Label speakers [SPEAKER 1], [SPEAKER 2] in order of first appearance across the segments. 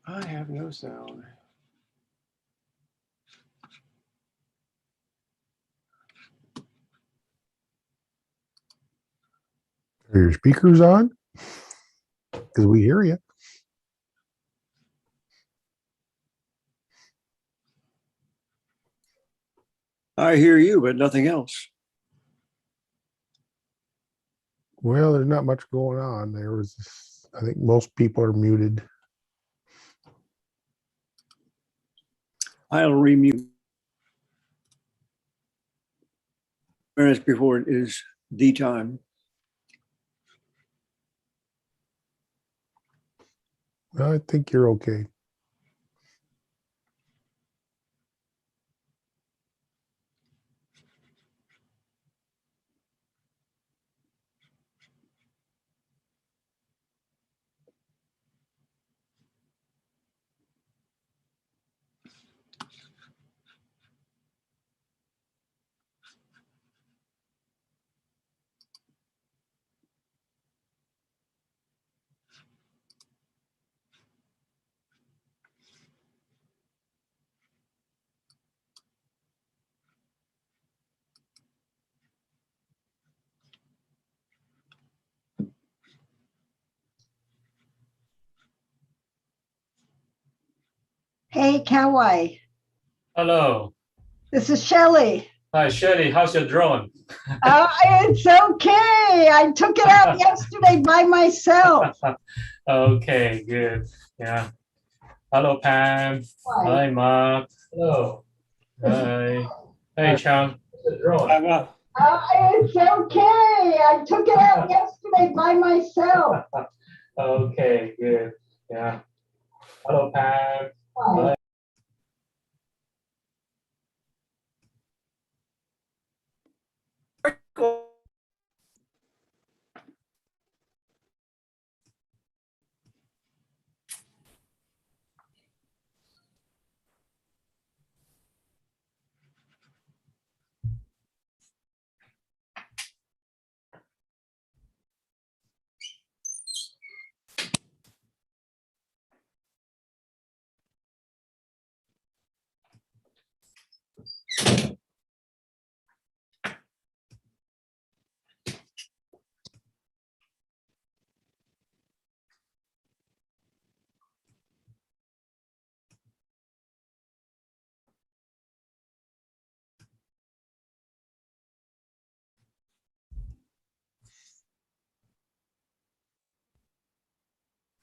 [SPEAKER 1] I have no sound.
[SPEAKER 2] Are your speakers on? Because we hear you.
[SPEAKER 1] I hear you, but nothing else.
[SPEAKER 2] Well, there's not much going on. I think most people are muted.
[SPEAKER 1] I'll remute. Minutes before it is the time.
[SPEAKER 2] I think you're okay.
[SPEAKER 3] Hey, Kah-Wai.
[SPEAKER 4] Hello.
[SPEAKER 3] This is Shelley.
[SPEAKER 4] Hi, Shirley. How's your drone?
[SPEAKER 3] It's okay. I took it out yesterday by myself.
[SPEAKER 4] Okay, good. Yeah. Hello, Pam. Hi, Mark. Hello. Hi. Hey, Chang. How's your drone?
[SPEAKER 3] It's okay. I took it out yesterday by myself.
[SPEAKER 4] Okay, good. Yeah. Hello, Pam. Hi.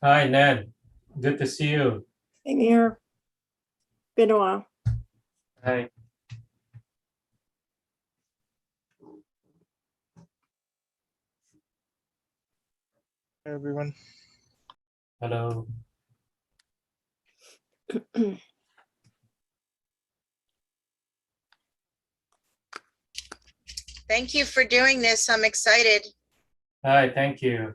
[SPEAKER 4] Hi, Ned. Good to see you.
[SPEAKER 5] Same here. Been a while.
[SPEAKER 4] Hi.
[SPEAKER 6] Hey, everyone.
[SPEAKER 4] Hello.
[SPEAKER 7] Thank you for doing this. I'm excited.
[SPEAKER 4] Hi, thank you.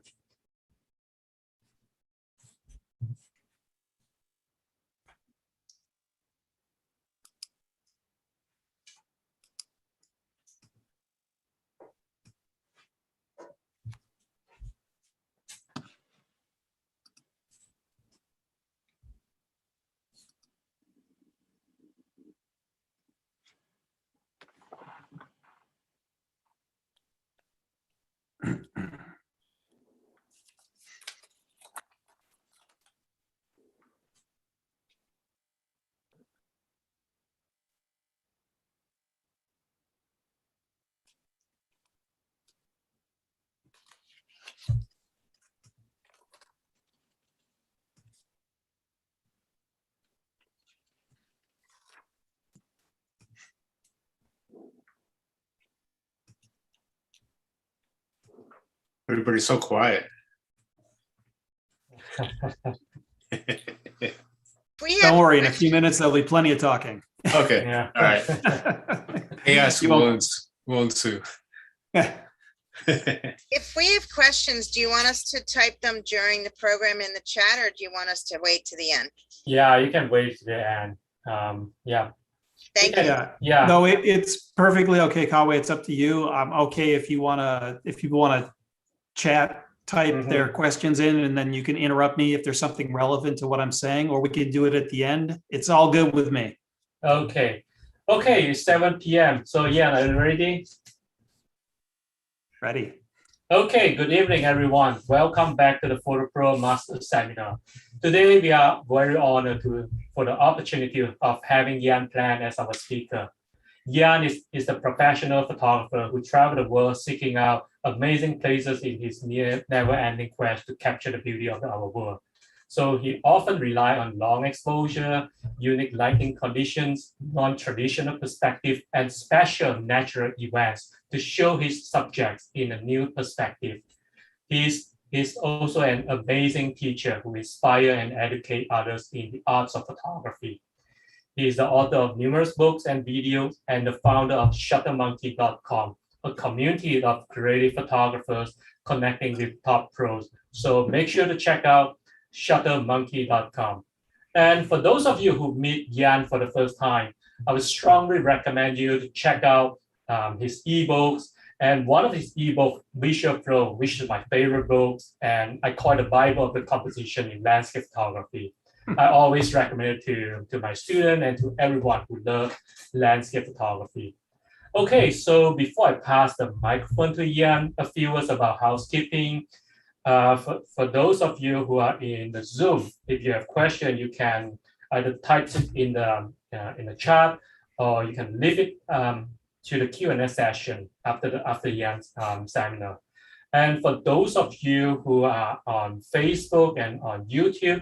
[SPEAKER 8] Everybody's so quiet.
[SPEAKER 7] Don't
[SPEAKER 9] worry, in a few minutes, there'll be plenty of talking.
[SPEAKER 8] Okay.
[SPEAKER 4] Yeah.
[SPEAKER 8] All right. Chaos
[SPEAKER 9] You
[SPEAKER 8] will ensue.
[SPEAKER 7] If we have questions, do you want us to type them during the program in the chat, or do you want us to wait to the end?
[SPEAKER 4] Yeah, you can wait to the end. Yeah.
[SPEAKER 7] Thank you.
[SPEAKER 4] Yeah.
[SPEAKER 9] No, it's perfectly okay, Kah-Wai. It's up to you. I'm okay if you want to, if people want to chat type their questions in, and then you can interrupt me if there's something relevant to what I'm saying, or we can do it at the end. It's all good with me.
[SPEAKER 4] Okay. Okay, it's 7 p.m. So yeah, are you ready?
[SPEAKER 9] Ready?
[SPEAKER 4] Okay, good evening, everyone. Welcome back to the Fotopro Master Seminar. Today, we are very honored for the opportunity of having Yan Plan as our speaker. Yan is a professional photographer who traveled the world seeking out amazing places in his never-ending quest to capture the beauty of our world. So he often relies on long exposure, unique lighting conditions, non-traditional perspective, and special natural events to show his subjects in a new perspective. He's also an amazing teacher who inspires and educates others in the arts of photography. He is the author of numerous books and videos and the founder of shuttermonkey.com, a community of creative photographers connecting with top pros. So make sure to check out shuttermonkey.com. And for those of you who meet Yan for the first time, I would strongly recommend you to check out his ebooks. And one of his ebooks, Visual Flow, which is my favorite book, and I call it the Bible of the composition in landscape photography. I always recommend it to my students and to everyone who loves landscape photography. Okay, so before I pass the microphone to Yan, a few words about housekeeping. For those of you who are in the Zoom, if you have questions, you can either type it in the chat, or you can leave it to the Q&A session after Yan's seminar. And for those of you who are on Facebook and on YouTube,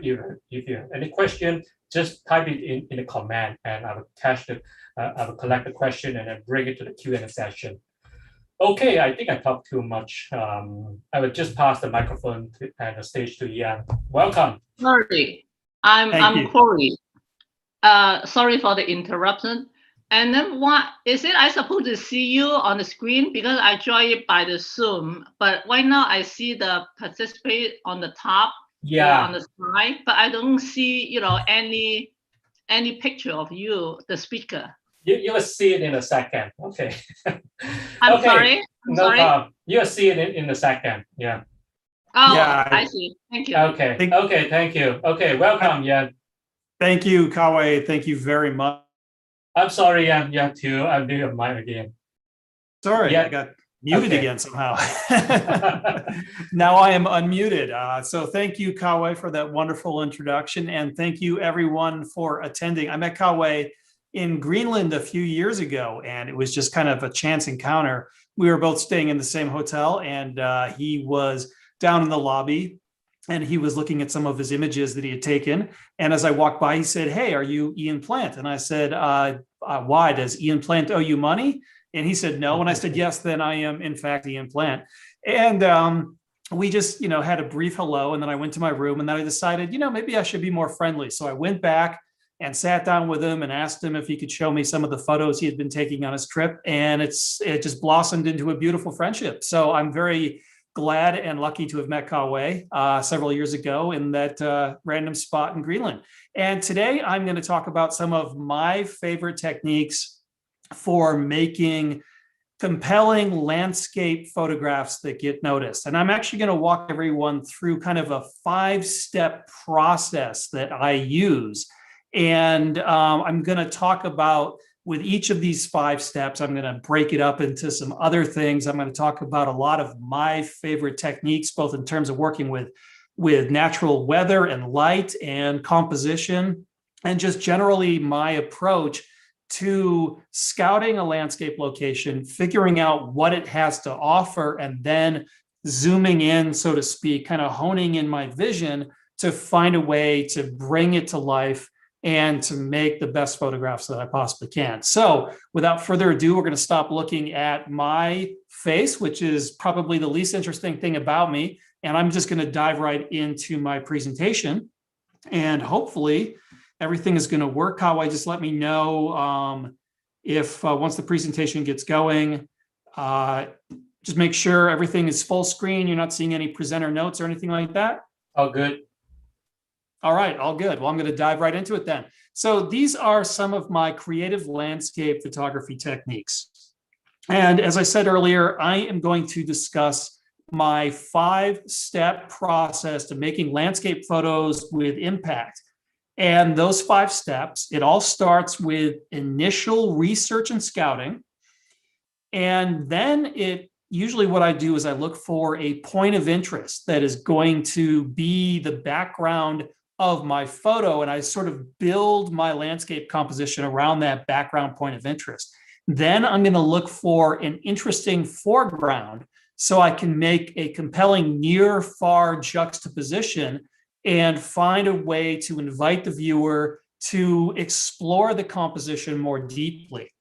[SPEAKER 4] if you have any question, just type it in the comment, and I will collect the question and then bring it to the Q&A session. Okay, I think I talked too much. I will just pass the microphone and the stage to Yan. Welcome.
[SPEAKER 10] Sorry,
[SPEAKER 9] Thank
[SPEAKER 10] I'm
[SPEAKER 9] you.
[SPEAKER 10] Corey. Sorry for the interruption. And then what is it? I supposed to see you on the screen because I joined it by the Zoom. But right now I see the participate on the top, on the slide, but I don't see any picture of you, the speaker.
[SPEAKER 4] You will see it in a second. Okay.
[SPEAKER 10] I'm sorry.
[SPEAKER 4] No problem. You'll see it in a second. Yeah.
[SPEAKER 10] Oh,
[SPEAKER 9] Yeah,
[SPEAKER 10] I see. Thank you.
[SPEAKER 4] Okay. Okay. Thank you. Okay. Welcome, Yan.
[SPEAKER 9] Thank you, Kah-Wai. Thank you very much.
[SPEAKER 4] I'm sorry, Yan. You have to unmute your mic again.
[SPEAKER 9] Sorry,
[SPEAKER 4] Yeah.
[SPEAKER 9] I got muted
[SPEAKER 4] Okay.
[SPEAKER 9] again somehow. Now I am unmuted. So thank you, Kah-Wai, for that wonderful introduction. And thank you, everyone, for attending. I met Kah-Wai in Greenland a few years ago, and it was just kind of a chance encounter. We were both staying in the same hotel, and he was down in the lobby, and he was looking at some of his images that he had taken. And as I walked by, he said, "Hey, are you Ian Plant?" And I said, "Why? Does Ian Plant owe you money?" And he said, "No." And I said, "Yes, then I am, in fact, Ian Plant." And we just, had a brief hello. And then I went to my room, and then I decided, maybe I should be more friendly. So I went back and sat down with him and asked him if he could show me some of the photos he had been taking on his trip. And it just blossomed into a beautiful friendship. So I'm very glad and lucky to have met Kah-Wai several years ago in that random spot in Greenland. And today I'm going to talk about some of my favorite techniques for making compelling landscape photographs that get noticed. And I'm actually going to walk everyone through kind of a 5-step process that I use. And I'm going to talk about, with each of these 5 steps, I'm going to break it up into some other things. I'm going to talk about a lot of my favorite techniques, both in terms of working with natural weather and light and composition, and just generally my approach to scouting a landscape location, figuring out what it has to offer, and then zooming in, so to speak, kind of honing in my vision to find a way to bring it to life and to make the best photographs that I possibly can. So without further ado, we're going to stop looking at my face, which is probably the least interesting thing about me. And I'm just going to dive right into my presentation. And hopefully everything is going to work. Kah-Wai, just let me know if once the presentation gets going, just make sure everything is full screen. You're not seeing any presenter notes or anything like that.
[SPEAKER 4] All good.
[SPEAKER 9] All right, all good. Well, I'm going to dive right into it then. So these are some of my creative landscape photography techniques. And as I said earlier, I am going to discuss my 5-step process to making landscape photos with impact. And those 5 steps, it all starts with initial research and scouting. And then usually what I do is I look for a point of interest that is going to be the background of my photo. And I sort of build my landscape composition around that background point of interest. Then I'm going to look for an interesting foreground so I can make a compelling near-far juxtaposition and find a way to invite the viewer to explore the composition more deeply.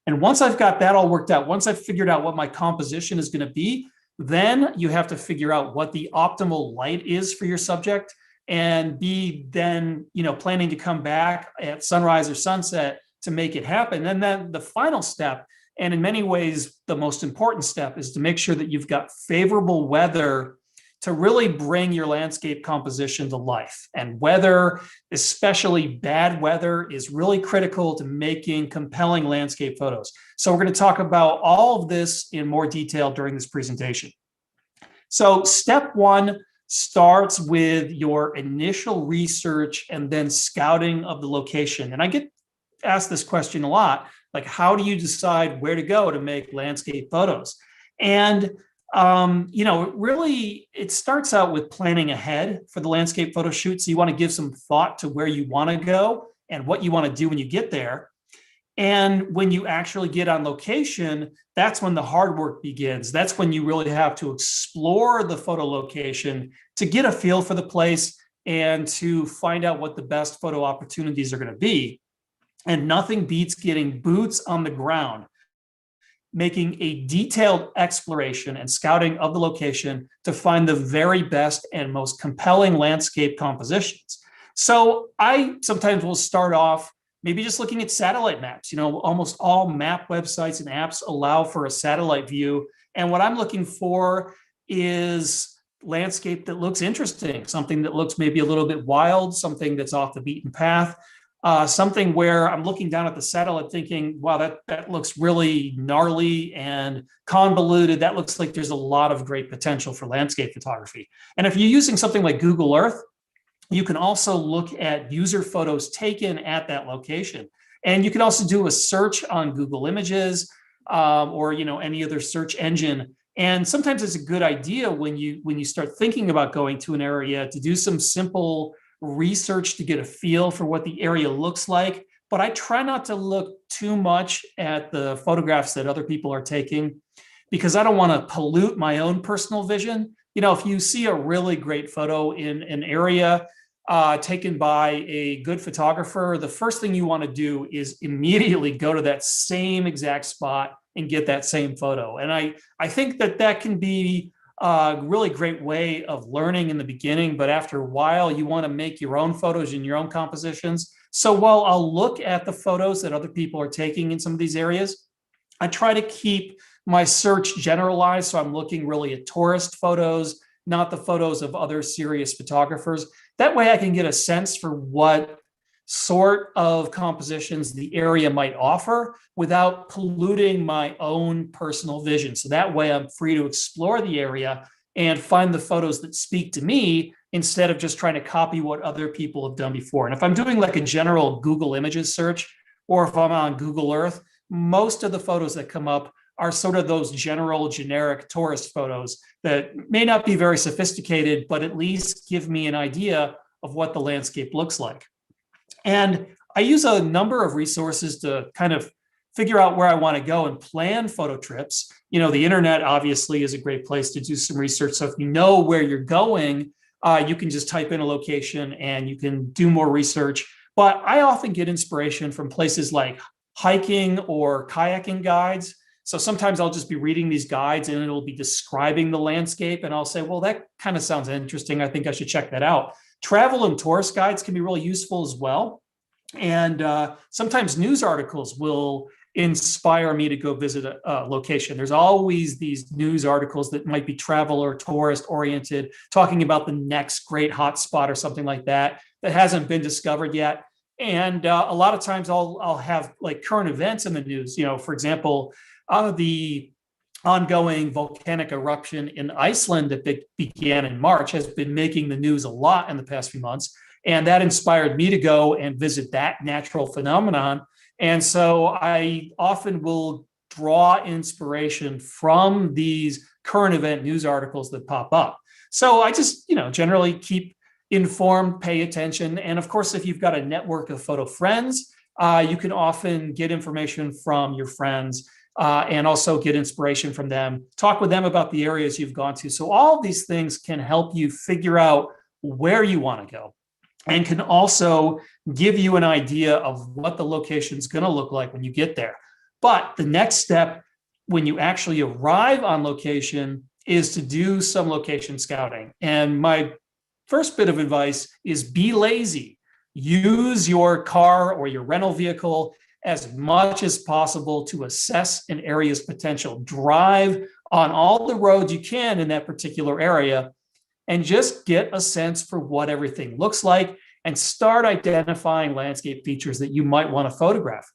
[SPEAKER 9] And once I've got that all worked out, once I've figured out what my composition is going to be, then you have to figure out what the optimal light is for your subject and be then, planning to come back at sunrise or sunset to make it happen. And then the final step, and in many ways, the most important step, is to make sure that you've got favorable weather to really bring your landscape composition to life. And weather, especially bad weather, is really critical to making compelling landscape photos. So we're going to talk about all of this in more detail during this presentation. So step 1 starts with your initial research and then scouting of the location. And I get asked this question a lot, like, how do you decide where to go to make landscape photos? And it starts out with planning ahead for the landscape photo shoot. So you want to give some thought to where you want to go and what you want to do when you get there. And when you actually get on location, that's when the hard work begins. That's when you really have to explore the photo location to get a feel for the place and to find out what the best photo opportunities are going to be. And nothing beats getting boots on the ground, making a detailed exploration and scouting of the location to find the very best and most compelling landscape compositions. So I sometimes will start off maybe just looking at satellite maps. Almost all map websites and apps allow for a satellite view. And what I'm looking for is landscape that looks interesting, something that looks maybe a little bit wild, something that's off the beaten path. Something where I'm looking down at the satellite thinking, wow, that looks really gnarly and convoluted. That looks like there's a lot of great potential for landscape photography. And if you're using something like Google Earth, you can also look at user photos taken at that location. And you can also do a search on Google Images or any other search engine. And sometimes it's a good idea when you start thinking about going to an area to do some simple research to get a feel for what the area looks like. But I try not to look too much at the photographs that other people are taking because I don't want to pollute my own personal vision. If you see a really great photo in an area taken by a good photographer, the first thing you want to do is immediately go to that same exact spot and get that same photo. And I think that can be a really great way of learning in the beginning, but after a while, you want to make your own photos and your own compositions. So while I'll look at the photos that other people are taking in some of these areas, I try to keep my search generalized. So I'm looking really at tourist photos, not the photos of other serious photographers. That way I can get a sense for what sort of compositions the area might offer without polluting my own personal vision. So that way I'm free to explore the area and find the photos that speak to me instead of just trying to copy what other people have done before. And if I'm doing like a general Google Images search, or if I'm on Google Earth, most of the photos that come up are sort of those general generic tourist photos that may not be very sophisticated, but at least give me an idea of what the landscape looks like. And I use a number of resources to kind of figure out where I want to go and plan photo trips. The internet obviously is a great place to do some research. So if you know where you're going, you can just type in a location and you can do more research. But I often get inspiration from places like hiking or kayaking guides. So sometimes I'll just be reading these guides and it'll be describing the landscape. And I'll say, well, that kind of sounds interesting. I think I should check that out. Travel and tourist guides can be really useful as well. And sometimes news articles will inspire me to go visit a location. There's always these news articles that might be travel or tourist oriented, talking about the next great hotspot or something like that hasn't been discovered yet. And a lot of times I'll have like current events in the news. For example, the ongoing volcanic eruption in Iceland that began in March has been making the news a lot in the past few months. And that inspired me to go and visit that natural phenomenon. And so I often will draw inspiration from these current event news articles that pop up. So I just, generally keep informed, pay attention. And of course, if you've got a network of photo friends, you can often get information from your friends and also get inspiration from them, talk with them about the areas you've gone to. So all of these things can help you figure out where you want to go and can also give you an idea of what the location is going to look like when you get there. But the next step when you actually arrive on location is to do some location scouting. And my first bit of advice is be lazy. Use your car or your rental vehicle as much as possible to assess an area's potential. Drive on all the roads you can in that particular area and just get a sense for what everything looks like and start identifying landscape features that you might want to photograph.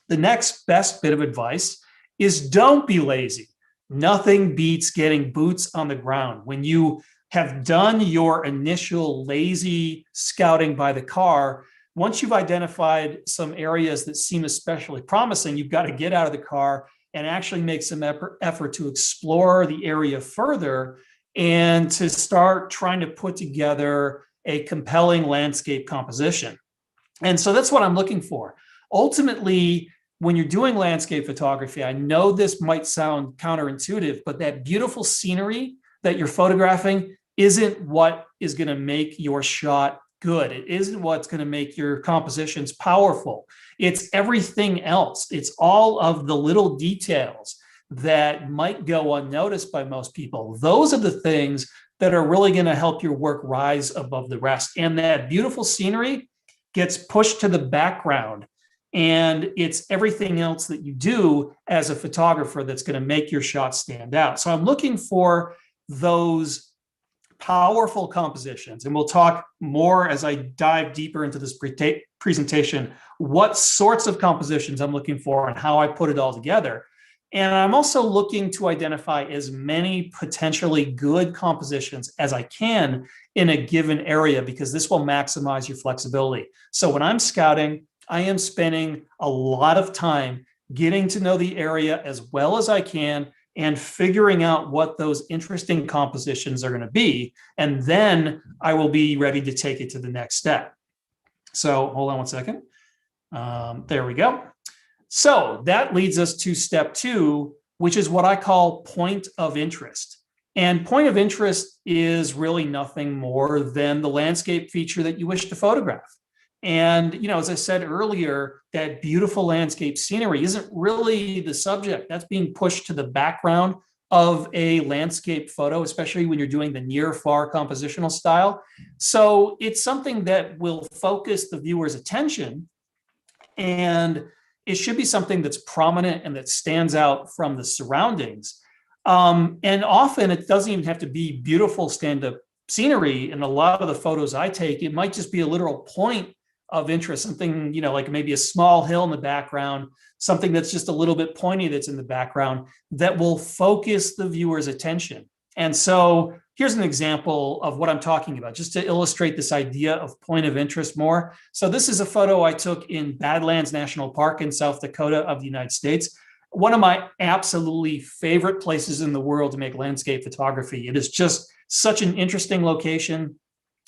[SPEAKER 9] The next best bit of advice is don't be lazy. Nothing beats getting boots on the ground. When you have done your initial lazy scouting by the car, once you've identified some areas that seem especially promising, you've got to get out of the car and actually make some effort to explore the area further and to start trying to put together a compelling landscape composition. And so that's what I'm looking for. Ultimately, when you're doing landscape photography, I know this might sound counterintuitive, but that beautiful scenery that you're photographing isn't what is going to make your shot good. It isn't what's going to make your compositions powerful. It's everything else. It's all of the little details that might go unnoticed by most people. Those are the things that are really going to help your work rise above the rest. And that beautiful scenery gets pushed to the background. And it's everything else that you do as a photographer that's going to make your shot stand out. So I'm looking for those powerful compositions. And we'll talk more as I dive deeper into this presentation, what sorts of compositions I'm looking for and how I put it all together. And I'm also looking to identify as many potentially good compositions as I can in a given area, because this will maximize your flexibility. So when I'm scouting, I am spending a lot of time getting to know the area as well as I can and figuring out what those interesting compositions are going to be. And then I will be ready to take it to the next step. So hold on one second. There we go. So that leads us to step 2, which is what I call point of interest. And point of interest is really nothing more than the landscape feature that you wish to photograph. And, as I said earlier, that beautiful landscape scenery isn't really the subject. That's being pushed to the background of a landscape photo, especially when you're doing the near-far compositional style. So it's something that will focus the viewer's attention, and it should be something that's prominent and that stands out from the surroundings. And often it doesn't even have to be beautiful stand-up scenery. In a lot of the photos I take, it might just be a literal point of interest, something, like maybe a small hill in the background, something that's just a little bit pointy that's in the background that will focus the viewer's attention. And so here's an example of what I'm talking about, just to illustrate this idea of point of interest more. So this is a photo I took in Badlands National Park in South Dakota of the United States. One of my absolutely favorite places in the world to make landscape photography. It is just such an interesting location.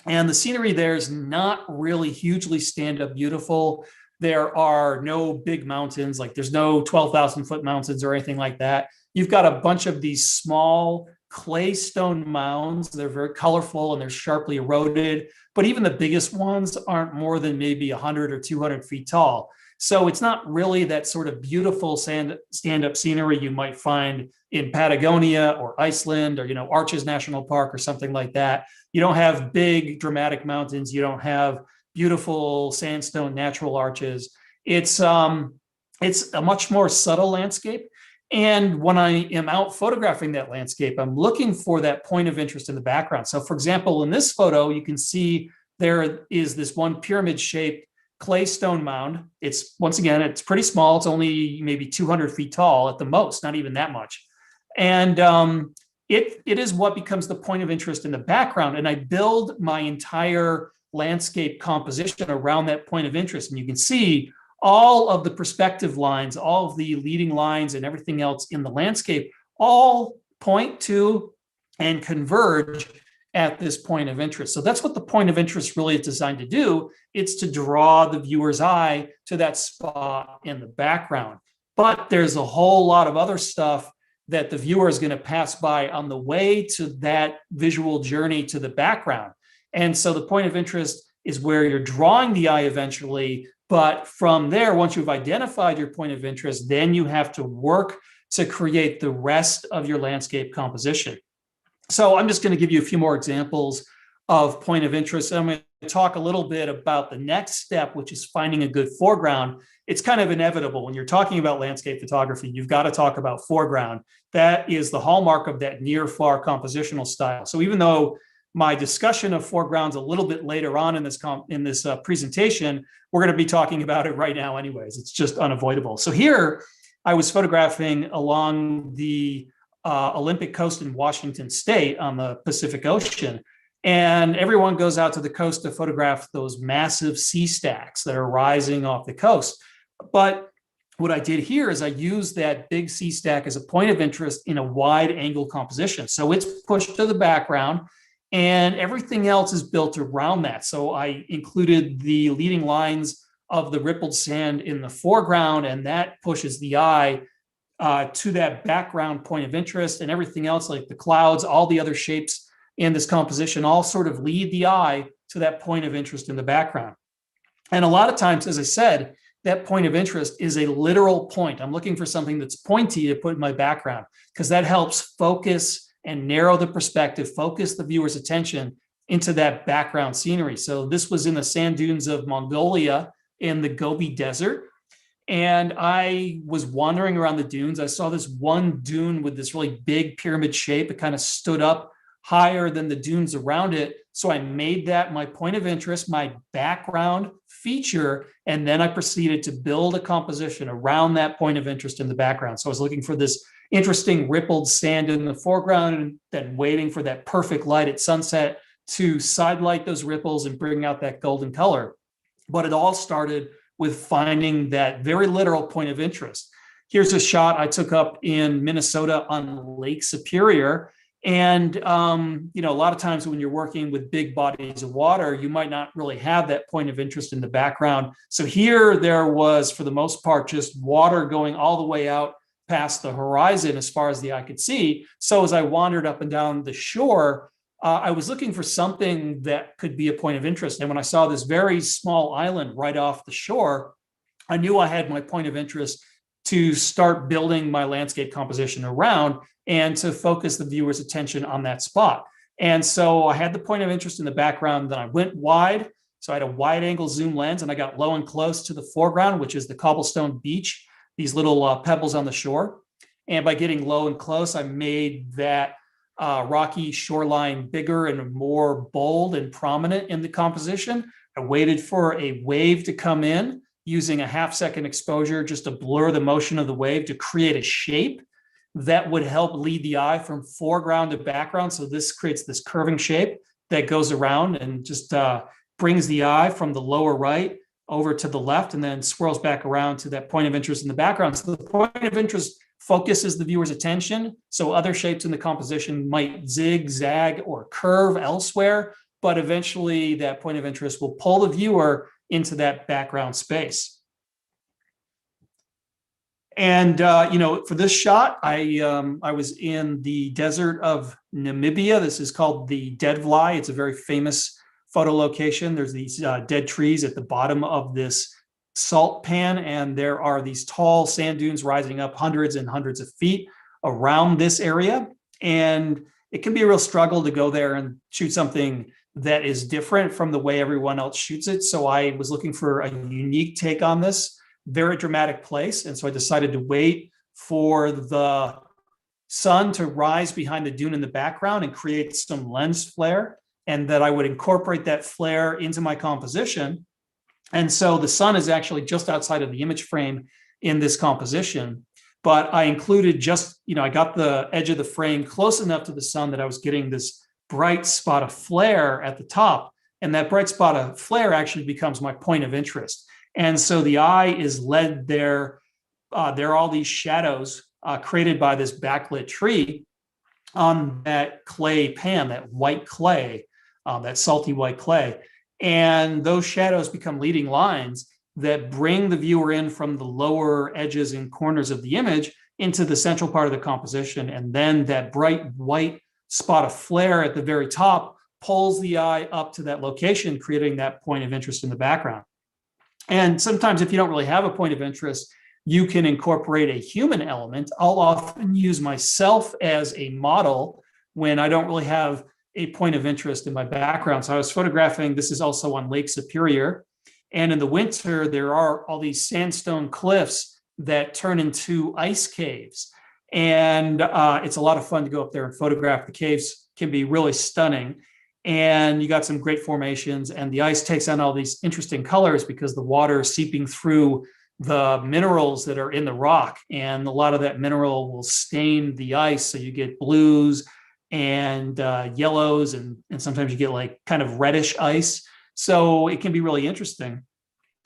[SPEAKER 9] And the scenery there is not really hugely stand-up beautiful. There are no big mountains, like there's no 12,000 foot mountains or anything like that. You've got a bunch of these small clay stone mounds. They're very colorful and they're sharply eroded, but even the biggest ones aren't more than maybe 100 or 200 feet tall. So it's not really that sort of beautiful stand-up scenery you might find in Patagonia or Iceland or, Arches National Park or something like that. You don't have big dramatic mountains. You don't have beautiful sandstone natural arches. It's a much more subtle landscape. And when I am out photographing that landscape, I'm looking for that point of interest in the background. So for example, in this photo, you can see there is this one pyramid-shaped clay stone mound. Once again, it's pretty small. It's only maybe 200 feet tall at the most, not even that much. And it is what becomes the point of interest in the background. And I build my entire landscape composition around that point of interest. And you can see all of the perspective lines, all of the leading lines and everything else in the landscape all point to and converge at this point of interest. So that's what the point of interest really is designed to do. It's to draw the viewer's eye to that spot in the background. But there's a whole lot of other stuff that the viewer is going to pass by on the way to that visual journey to the background. And so the point of interest is where you're drawing the eye eventually. But from there, once you've identified your point of interest, then you have to work to create the rest of your landscape composition. So I'm just going to give you a few more examples of point of interest. I'm going to talk a little bit about the next step, which is finding a good foreground. It's kind of inevitable when you're talking about landscape photography, you've got to talk about foreground. That is the hallmark of that near-far compositional style. So even though my discussion of foregrounds a little bit later on in this presentation, we're going to be talking about it right now anyways. It's just unavoidable. So here I was photographing along the Olympic coast in Washington State on the Pacific Ocean. And everyone goes out to the coast to photograph those massive sea stacks that are rising off the coast. But what I did here is I used that big sea stack as a point of interest in a wide angle composition. So it's pushed to the background and everything else is built around that. So I included the leading lines of the rippled sand in the foreground, and that pushes the eye to that background point of interest, and everything else like the clouds, all the other shapes in this composition all sort of lead the eye to that point of interest in the background. And a lot of times, as I said, that point of interest is a literal point. I'm looking for something that's pointy to put in my background because that helps focus and narrow the perspective, focus the viewer's attention into that background scenery. So this was in the sand dunes of Mongolia in the Gobi Desert. And I was wandering around the dunes. I saw this one dune with this really big pyramid shape. It kind of stood up higher than the dunes around it. So I made that my point of interest, my background feature, and then I proceeded to build a composition around that point of interest in the background. So I was looking for this interesting rippled sand in the foreground and then waiting for that perfect light at sunset to sidelight those ripples and bring out that golden color. But it all started with finding that very literal point of interest. Here's a shot I took up in Minnesota on Lake Superior. And, a lot of times when you're working with big bodies of water, you might not really have that point of interest in the background. So here there was, for the most part, just water going all the way out past the horizon as far as the eye could see. So as I wandered up and down the shore, I was looking for something that could be a point of interest. And when I saw this very small island right off the shore, I knew I had my point of interest to start building my landscape composition around and to focus the viewer's attention on that spot. And so I had the point of interest in the background, then I went wide. So I had a wide angle zoom lens and I got low and close to the foreground, which is the cobblestone beach, these little pebbles on the shore. And by getting low and close, I made that rocky shoreline bigger and more bold and prominent in the composition. I waited for a wave to come in using a half-second exposure just to blur the motion of the wave to create a shape that would help lead the eye from foreground to background. So this creates this curving shape that goes around and just brings the eye from the lower right over to the left and then swirls back around to that point of interest in the background. So the point of interest focuses the viewer's attention. So other shapes in the composition might zig, zag, or curve elsewhere, but eventually that point of interest will pull the viewer into that background space. And, for this shot, I was in the desert of Namibia. This is called the Deadfly. It's a very famous photo location. There's these dead trees at the bottom of this salt pan, and there are these tall sand dunes rising up hundreds and hundreds of feet around this area. And it can be a real struggle to go there and shoot something that is different from the way everyone else shoots it. So I was looking for a unique take on this very dramatic place. And so I decided to wait for the sun to rise behind the dune in the background and create some lens flare, and that I would incorporate that flare into my composition. And so the sun is actually just outside of the image frame in this composition. but I included just, I got the edge of the frame close enough to the sun that I was getting this bright spot of flare at the top. And that bright spot of flare actually becomes my point of interest. And so the eye is led there. There are all these shadows created by this backlit tree on that clay pan, that white clay, that salty white clay. And those shadows become leading lines that bring the viewer in from the lower edges and corners of the image into the central part of the composition. And then that bright white spot of flare at the very top pulls the eye up to that location, creating that point of interest in the background. And sometimes if you don't really have a point of interest, you can incorporate a human element. I'll often use myself as a model when I don't really have a point of interest in my background. So I was photographing, this is also on Lake Superior. And in the winter, there are all these sandstone cliffs that turn into ice caves. And it's a lot of fun to go up there and photograph. The caves can be really stunning. And you got some great formations, and the ice takes on all these interesting colors because the water is seeping through the minerals that are in the rock. And a lot of that mineral will stain the ice. So you get blues and yellows, and sometimes you get like kind of reddish ice. So it can be really interesting.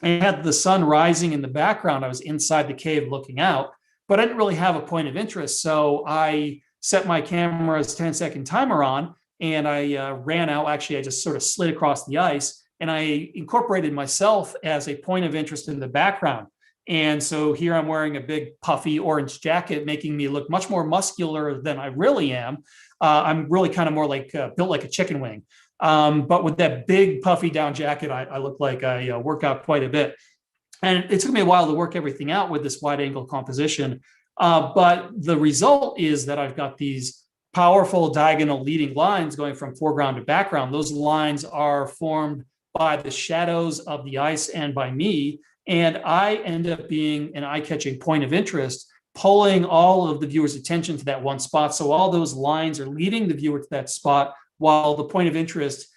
[SPEAKER 9] I had the sun rising in the background. I was inside the cave looking out, but I didn't really have a point of interest. So I set my camera's 10-second timer on, and I ran out. Actually, I just sort of slid across the ice, and I incorporated myself as a point of interest in the background. And so here I'm wearing a big puffy orange jacket, making me look much more muscular than I really am. I'm really kind of more like built like a chicken wing. But with that big puffy down jacket, I look like I work out quite a bit. And it took me a while to work everything out with this wide angle composition. But the result is that I've got these powerful diagonal leading lines going from foreground to background. Those lines are formed by the shadows of the ice and by me. And I end up being an eye-catching point of interest, pulling all of the viewer's attention to that one spot. So all those lines are leading the viewer to that spot, while the point of interest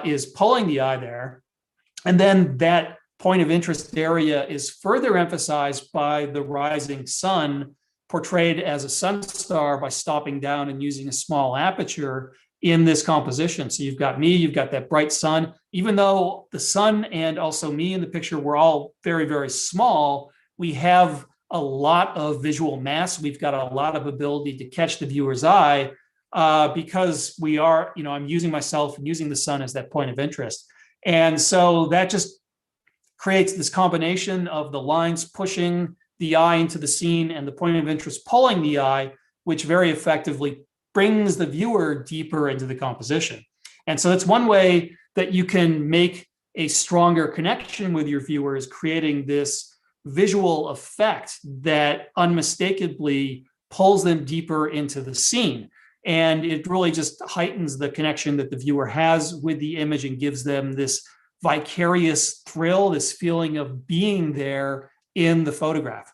[SPEAKER 9] is pulling the eye there. And then that point of interest area is further emphasized by the rising sun, portrayed as a sun star by stopping down and using a small aperture in this composition. So you've got me, you've got that bright sun. Even though the sun and also me in the picture were all very, very small, we have a lot of visual mass. We've got a lot of ability to catch the viewer's eye because we are, I'm using myself and using the sun as that point of interest. And so that just creates this combination of the lines pushing the eye into the scene and the point of interest pulling the eye, which very effectively brings the viewer deeper into the composition. And so that's one way that you can make a stronger connection with your viewers, creating this visual effect that unmistakably pulls them deeper into the scene. And it really just heightens the connection that the viewer has with the image and gives them this vicarious thrill, this feeling of being there in the photograph.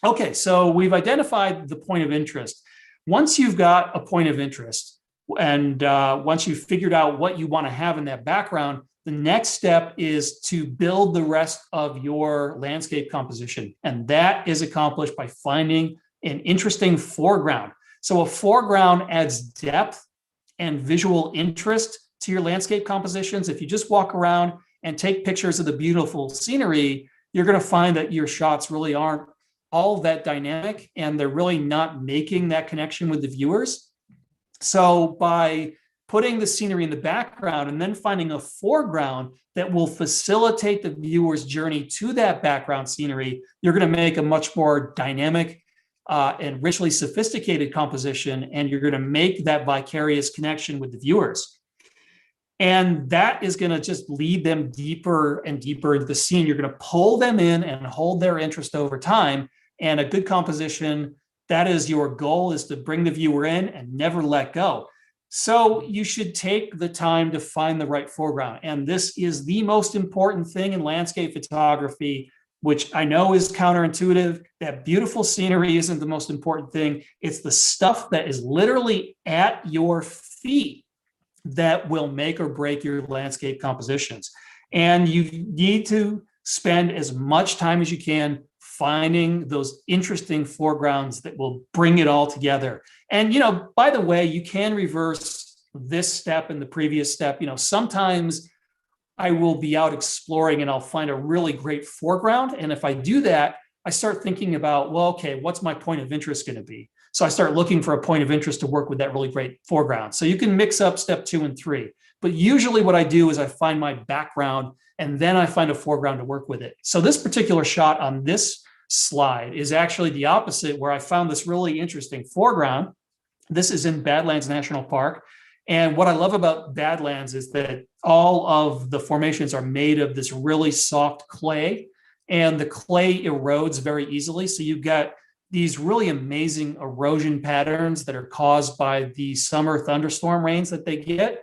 [SPEAKER 9] Okay, so we've identified the point of interest. Once you've got a point of interest, and once you've figured out what you want to have in that background, the next step is to build the rest of your landscape composition. And that is accomplished by finding an interesting foreground. So a foreground adds depth and visual interest to your landscape compositions. If you just walk around and take pictures of the beautiful scenery, you're going to find that your shots really aren't all that dynamic, and they're really not making that connection with the viewers. So by putting the scenery in the background and then finding a foreground that will facilitate the viewer's journey to that background scenery, you're going to make a much more dynamic and richly sophisticated composition, and you're going to make that vicarious connection with the viewers. And that is going to just lead them deeper and deeper into the scene. You're going to pull them in and hold their interest over time. And a good composition, that is your goal, is to bring the viewer in and never let go. So you should take the time to find the right foreground. And this is the most important thing in landscape photography, which I know is counterintuitive. That beautiful scenery isn't the most important thing. It's the stuff that is literally at your feet that will make or break your landscape compositions. And you need to spend as much time as you can finding those interesting foregrounds that will bring it all together. And, by the way, you can reverse this step and the previous step. Sometimes I will be out exploring and I'll find a really great foreground. And if I do that, I start thinking about, well, okay, what's my point of interest going to be? So I start looking for a point of interest to work with that really great foreground. So you can mix up step 2 and 3. But usually what I do is I find my background and then I find a foreground to work with it. So this particular shot on this slide is actually the opposite, where I found this really interesting foreground. This is in Badlands National Park. And what I love about Badlands is that all of the formations are made of this really soft clay, and the clay erodes very easily. So you've got these really amazing erosion patterns that are caused by the summer thunderstorm rains that they get.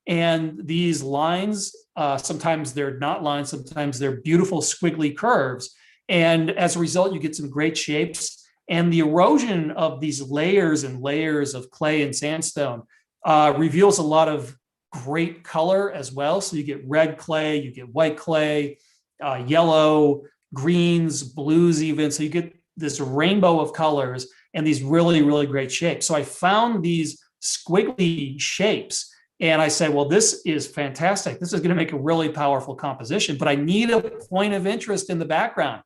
[SPEAKER 9] And these lines, sometimes they're not lines, sometimes they're beautiful squiggly curves. And as a result, you get some great shapes. And the erosion of these layers and layers of clay and sandstone reveals a lot of great color as well. So you get red clay, you get white clay, yellow, greens, blues even. So you get this rainbow of colors and these really, really great shapes. So I found these squiggly shapes and I said, well, this is fantastic. This is going to make a really powerful composition, but I need a point of interest in the background.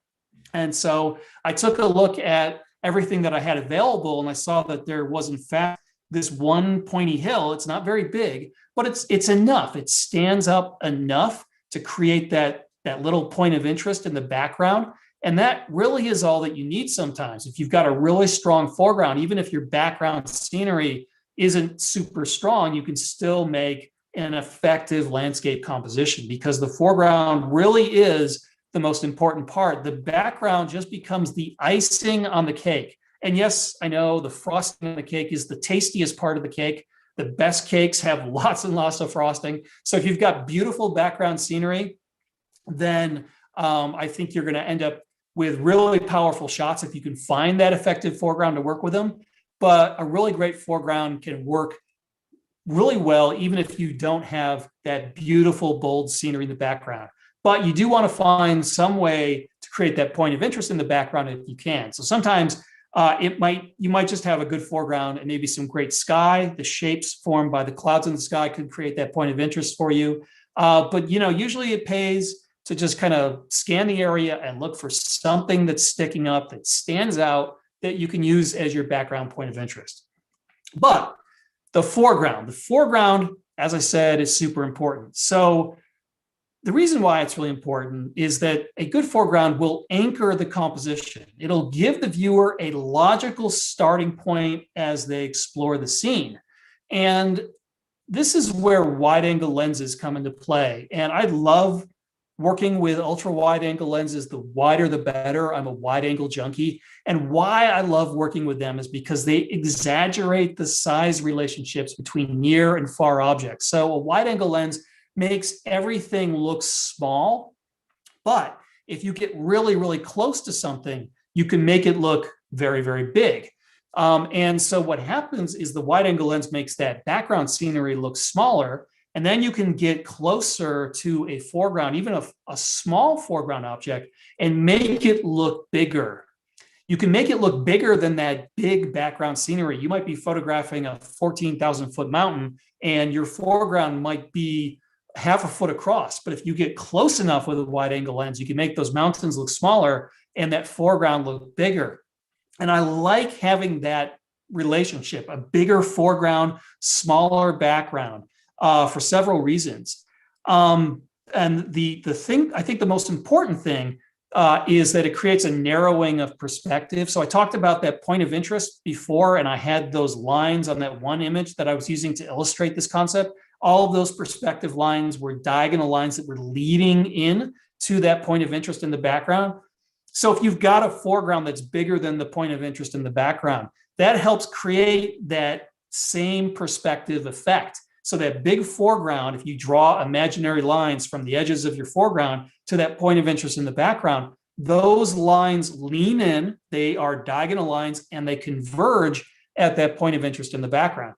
[SPEAKER 9] And so I took a look at everything that I had available and I saw that there was in fact this one pointy hill. It's not very big, but it's enough. It stands up enough to create that little point of interest in the background. And that really is all that you need sometimes. If you've got a really strong foreground, even if your background scenery isn't super strong, you can still make an effective landscape composition because the foreground really is the most important part. The background just becomes the icing on the cake. And yes, I know the frosting on the cake is the tastiest part of the cake. The best cakes have lots and lots of frosting. So if you've got beautiful background scenery, then I think you're going to end up with really powerful shots if you can find that effective foreground to work with them. But a really great foreground can work really well, even if you don't have that beautiful, bold scenery in the background. But you do want to find some way to create that point of interest in the background if you can. So sometimes you might just have a good foreground and maybe some great sky. The shapes formed by the clouds in the sky could create that point of interest for you. But usually it pays to just kind of scan the area and look for something that's sticking up, that stands out, that you can use as your background point of interest. But the foreground, as I said, is super important. So the reason why it's really important is that a good foreground will anchor the composition. It'll give the viewer a logical starting point as they explore the scene. And this is where wide angle lenses come into play. And I love working with ultra wide angle lenses. The wider, the better. I'm a wide angle junkie. And why I love working with them is because they exaggerate the size relationships between near and far objects. So a wide angle lens makes everything look small, but if you get really, really close to something, you can make it look very, very big. And so what happens is the wide angle lens makes that background scenery look smaller, and then you can get closer to a foreground, even a small foreground object, and make it look bigger. You can make it look bigger than that big background scenery. You might be photographing a 14,000 foot mountain and your foreground might be half a foot across. But if you get close enough with a wide angle lens, you can make those mountains look smaller and that foreground look bigger. And I like having that relationship, a bigger foreground, smaller background, for several reasons. And the thing, I think the most important thing is that it creates a narrowing of perspective. So I talked about that point of interest before, and I had those lines on that one image that I was using to illustrate this concept. All of those perspective lines were diagonal lines that were leading in to that point of interest in the background. So if you've got a foreground that's bigger than the point of interest in the background, that helps create that same perspective effect. So that big foreground, if you draw imaginary lines from the edges of your foreground to that point of interest in the background, those lines lean in, they are diagonal lines, and they converge at that point of interest in the background.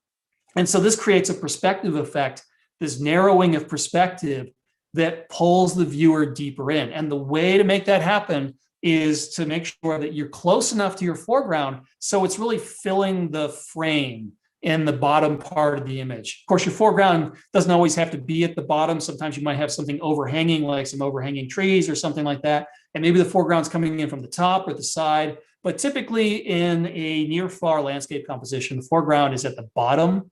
[SPEAKER 9] And so this creates a perspective effect, this narrowing of perspective that pulls the viewer deeper in. And the way to make that happen is to make sure that you're close enough to your foreground so it's really filling the frame in the bottom part of the image. Of course, your foreground doesn't always have to be at the bottom. Sometimes you might have something overhanging, like some overhanging trees or something like that. And maybe the foreground's coming in from the top or the side. But typically in a near far landscape composition, the foreground is at the bottom.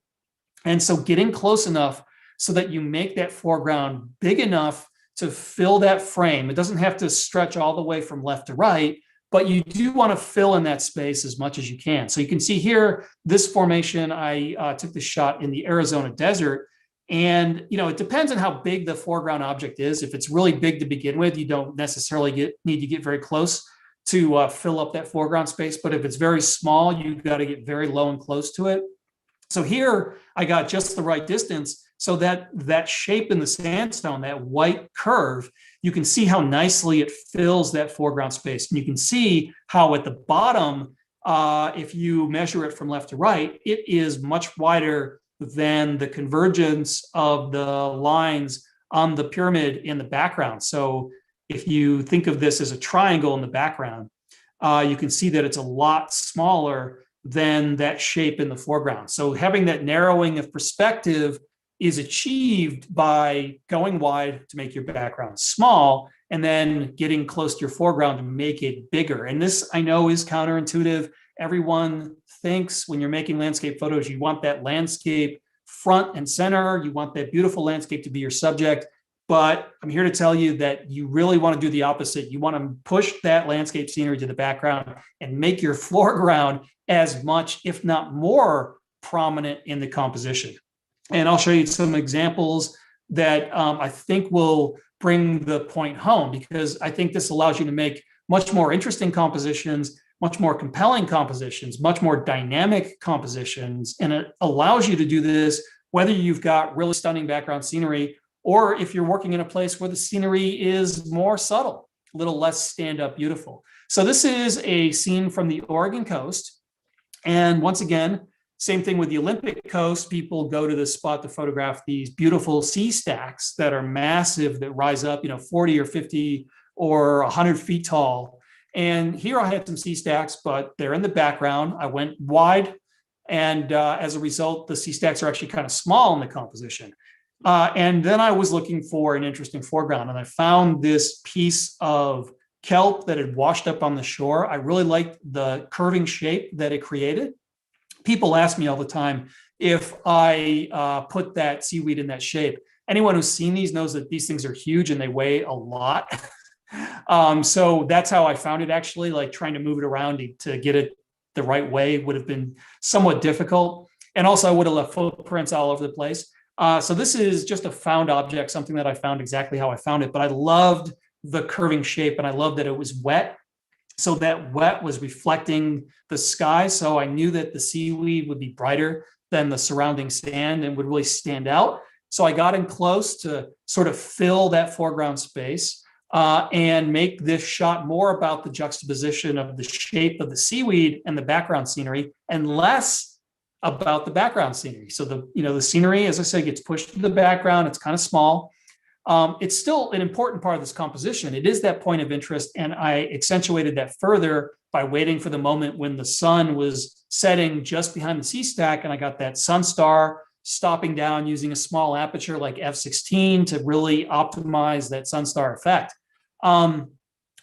[SPEAKER 9] And so getting close enough so that you make that foreground big enough to fill that frame. It doesn't have to stretch all the way from left to right, but you do want to fill in that space as much as you can. So you can see here, this formation, I took this shot in the Arizona desert. And, it depends on how big the foreground object is. If it's really big to begin with, you don't necessarily need to get very close to fill up that foreground space. But if it's very small, you've got to get very low and close to it. So here I got just the right distance so that that shape in the sandstone, that white curve, you can see how nicely it fills that foreground space. And you can see how at the bottom, if you measure it from left to right, it is much wider than the convergence of the lines on the pyramid in the background. So if you think of this as a triangle in the background, you can see that it's a lot smaller than that shape in the foreground. So having that narrowing of perspective is achieved by going wide to make your background small and then getting close to your foreground to make it bigger. And this, I know, is counterintuitive. Everyone thinks when you're making landscape photos, you want that landscape front and center. You want that beautiful landscape to be your subject. But I'm here to tell you that you really want to do the opposite. You want to push that landscape scenery to the background and make your foreground as much, if not more, prominent in the composition. And I'll show you some examples that I think will bring the point home, because I think this allows you to make much more interesting compositions, much more compelling compositions, much more dynamic compositions. And it allows you to do this whether you've got really stunning background scenery or if you're working in a place where the scenery is more subtle, a little less stand-up beautiful. So this is a scene from the Oregon coast. And once again, same thing with the Olympic coast. People go to this spot to photograph these beautiful sea stacks that are massive, that rise up, 40 or 50 or 100 feet tall. And here I had some sea stacks, but they're in the background. I went wide. And as a result, the sea stacks are actually kind of small in the composition. And then I was looking for an interesting foreground, and I found this piece of kelp that had washed up on the shore. I really liked the curving shape that it created. People ask me all the time if I put that seaweed in that shape. Anyone who's seen these knows that these things are huge and they weigh a lot. So that's how I found it, actually. Like trying to move it around to get it the right way would have been somewhat difficult. And also I would have left footprints all over the place. So this is just a found object, something that I found exactly how I found it. But I loved the curving shape, and I loved that it was wet. So that wet was reflecting the sky. So I knew that the seaweed would be brighter than the surrounding sand and would really stand out. So I got in close to sort of fill that foreground space and make this shot more about the juxtaposition of the shape of the seaweed and the background scenery, and less about the background scenery. So the scenery, as I say, gets pushed to the background. It's kind of small. It's still an important part of this composition. It is that point of interest, and I accentuated that further by waiting for the moment when the sun was setting just behind the sea stack, and I got that sun star stopping down using a small aperture like f/16 to really optimize that sun star effect.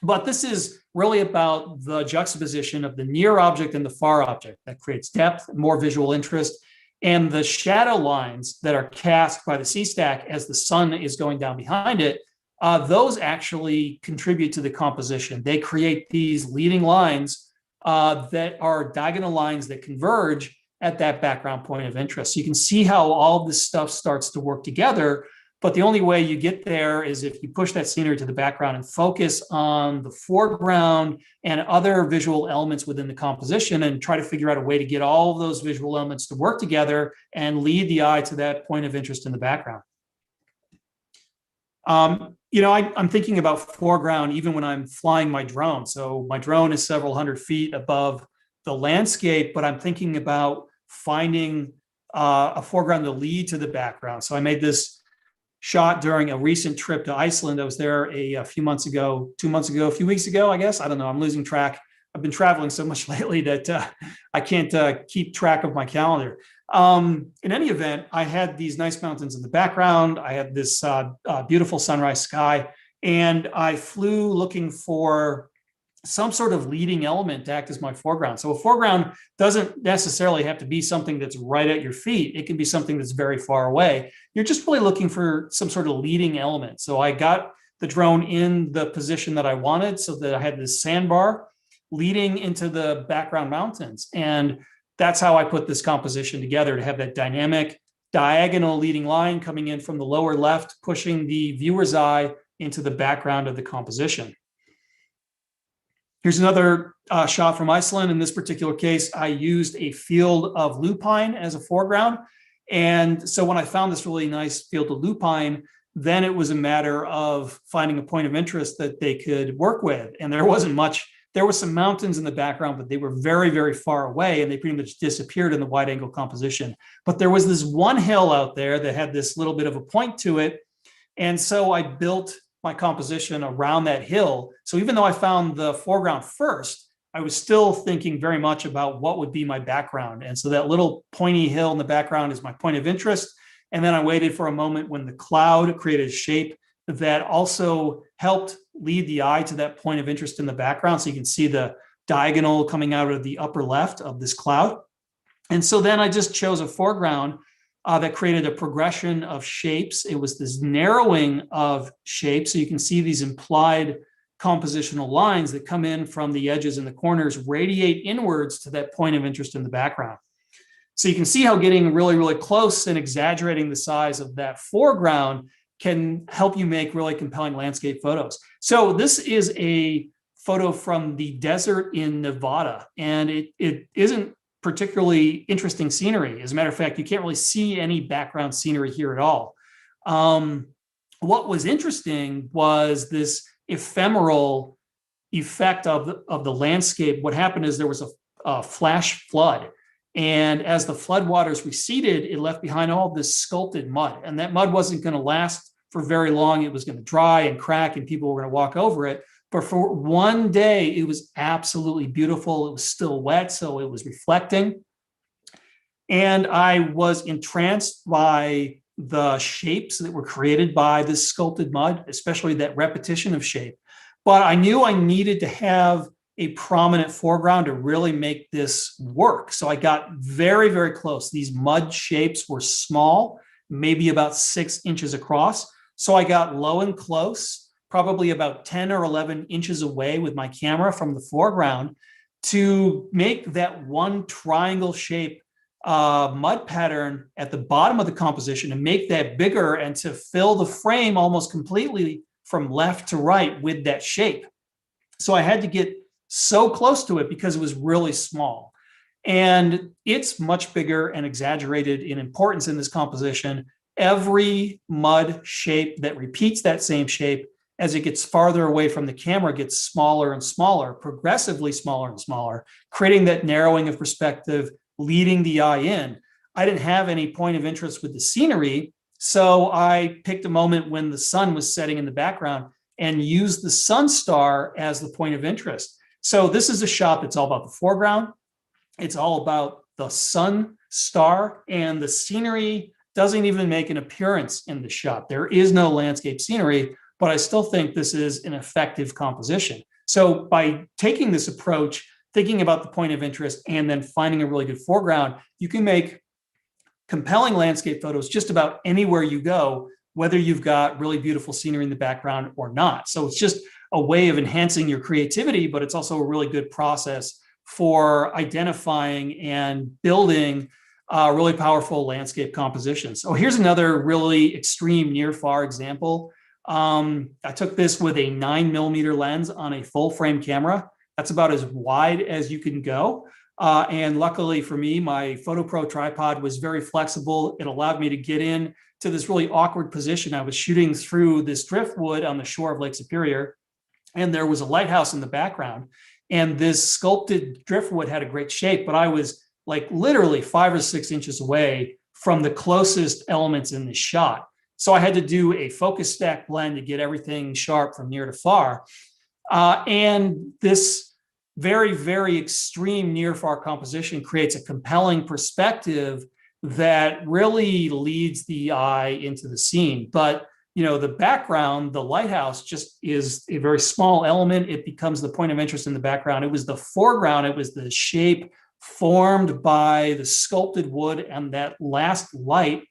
[SPEAKER 9] But this is really about the juxtaposition of the near object and the far object that creates depth, more visual interest, and the shadow lines that are cast by the sea stack as the sun is going down behind it. Those actually contribute to the composition. They create these leading lines that are diagonal lines that converge at that background point of interest. So you can see how all this stuff starts to work together. But the only way you get there is if you push that scenery to the background and focus on the foreground and other visual elements within the composition, and try to figure out a way to get all of those visual elements to work together and lead the eye to that point of interest in the background. I'm thinking about foreground even when I'm flying my drone. So my drone is several hundred feet above the landscape, but I'm thinking about finding a foreground to lead to the background. So I made this shot during a recent trip to Iceland. I was there a few months ago, 2 months ago, a few weeks ago, I guess. I don't know. I'm losing track. I've been traveling so much lately that I can't keep track of my calendar. In any event, I had these nice mountains in the background. I had this beautiful sunrise sky, and I flew looking for some sort of leading element to act as my foreground. So a foreground doesn't necessarily have to be something that's right at your feet. It can be something that's very far away. You're just really looking for some sort of leading element. So I got the drone in the position that I wanted so that I had this sandbar leading into the background mountains. And that's how I put this composition together, to have that dynamic diagonal leading line coming in from the lower left, pushing the viewer's eye into the background of the composition. Here's another shot from Iceland. In this particular case, I used a field of lupine as a foreground. And so when I found this really nice field of lupine, then it was a matter of finding a point of interest that they could work with. And there wasn't much. There were some mountains in the background, but they were very, very far away, and they pretty much disappeared in the wide angle composition. But there was this one hill out there that had this little bit of a point to it. And so I built my composition around that hill. So even though I found the foreground first, I was still thinking very much about what would be my background. And so that little pointy hill in the background is my point of interest. And then I waited for a moment when the cloud created a shape that also helped lead the eye to that point of interest in the background. So you can see the diagonal coming out of the upper left of this cloud. And so then I just chose a foreground that created a progression of shapes. It was this narrowing of shapes. So you can see these implied compositional lines that come in from the edges and the corners, radiate inwards to that point of interest in the background. So you can see how getting really, really close and exaggerating the size of that foreground can help you make really compelling landscape photos. So this is a photo from the desert in Nevada, and it isn't particularly interesting scenery. As a matter of fact, you can't really see any background scenery here at all. What was interesting was this ephemeral effect of the landscape. What happened is there was a flash flood. And as the floodwaters receded, it left behind all this sculpted mud. And that mud wasn't going to last for very long. It was going to dry and crack, and people were going to walk over it. But for one day, it was absolutely beautiful. It was still wet, so it was reflecting. And I was entranced by the shapes that were created by this sculpted mud, especially that repetition of shape. But I knew I needed to have a prominent foreground to really make this work. So I got very, very close. These mud shapes were small, maybe about 6 inches across. So I got low and close, probably about 10 or 11 inches away with my camera from the foreground, to make that one triangle shape mud pattern at the bottom of the composition, and make that bigger, and to fill the frame almost completely from left to right with that shape. So I had to get so close to it because it was really small. And it's much bigger and exaggerated in importance in this composition. Every mud shape that repeats that same shape, as it gets farther away from the camera, gets smaller and smaller, progressively smaller and smaller, creating that narrowing of perspective, leading the eye in. I didn't have any point of interest with the scenery, so I picked a moment when the sun was setting in the background and used the sun star as the point of interest. So this is a shot that's all about the foreground. It's all about the sun star, and the scenery doesn't even make an appearance in the shot. There is no landscape scenery, but I still think this is an effective composition. So by taking this approach, thinking about the point of interest, and then finding a really good foreground, you can make compelling landscape photos just about anywhere you go, whether you've got really beautiful scenery in the background or not. So it's just a way of enhancing your creativity, but it's also a really good process for identifying and building really powerful landscape compositions. So here's another really extreme near-far example. I took this with a 9mm lens on a full frame camera. That's about as wide as you can go. And luckily for me, my Fotopro tripod was very flexible. It allowed me to get in to this really awkward position. I was shooting through this driftwood on the shore of Lake Superior, and there was a lighthouse in the background. And this sculpted driftwood had a great shape, but I was like literally 5 or 6 inches away from the closest elements in the shot. So I had to do a focus stack blend to get everything sharp from near to far. And this very, very extreme near far composition creates a compelling perspective that really leads the eye into the scene. But the background, the lighthouse, just is a very small element. It becomes the point of interest in the background. It was the foreground. It was the shape formed by the sculpted wood and that last light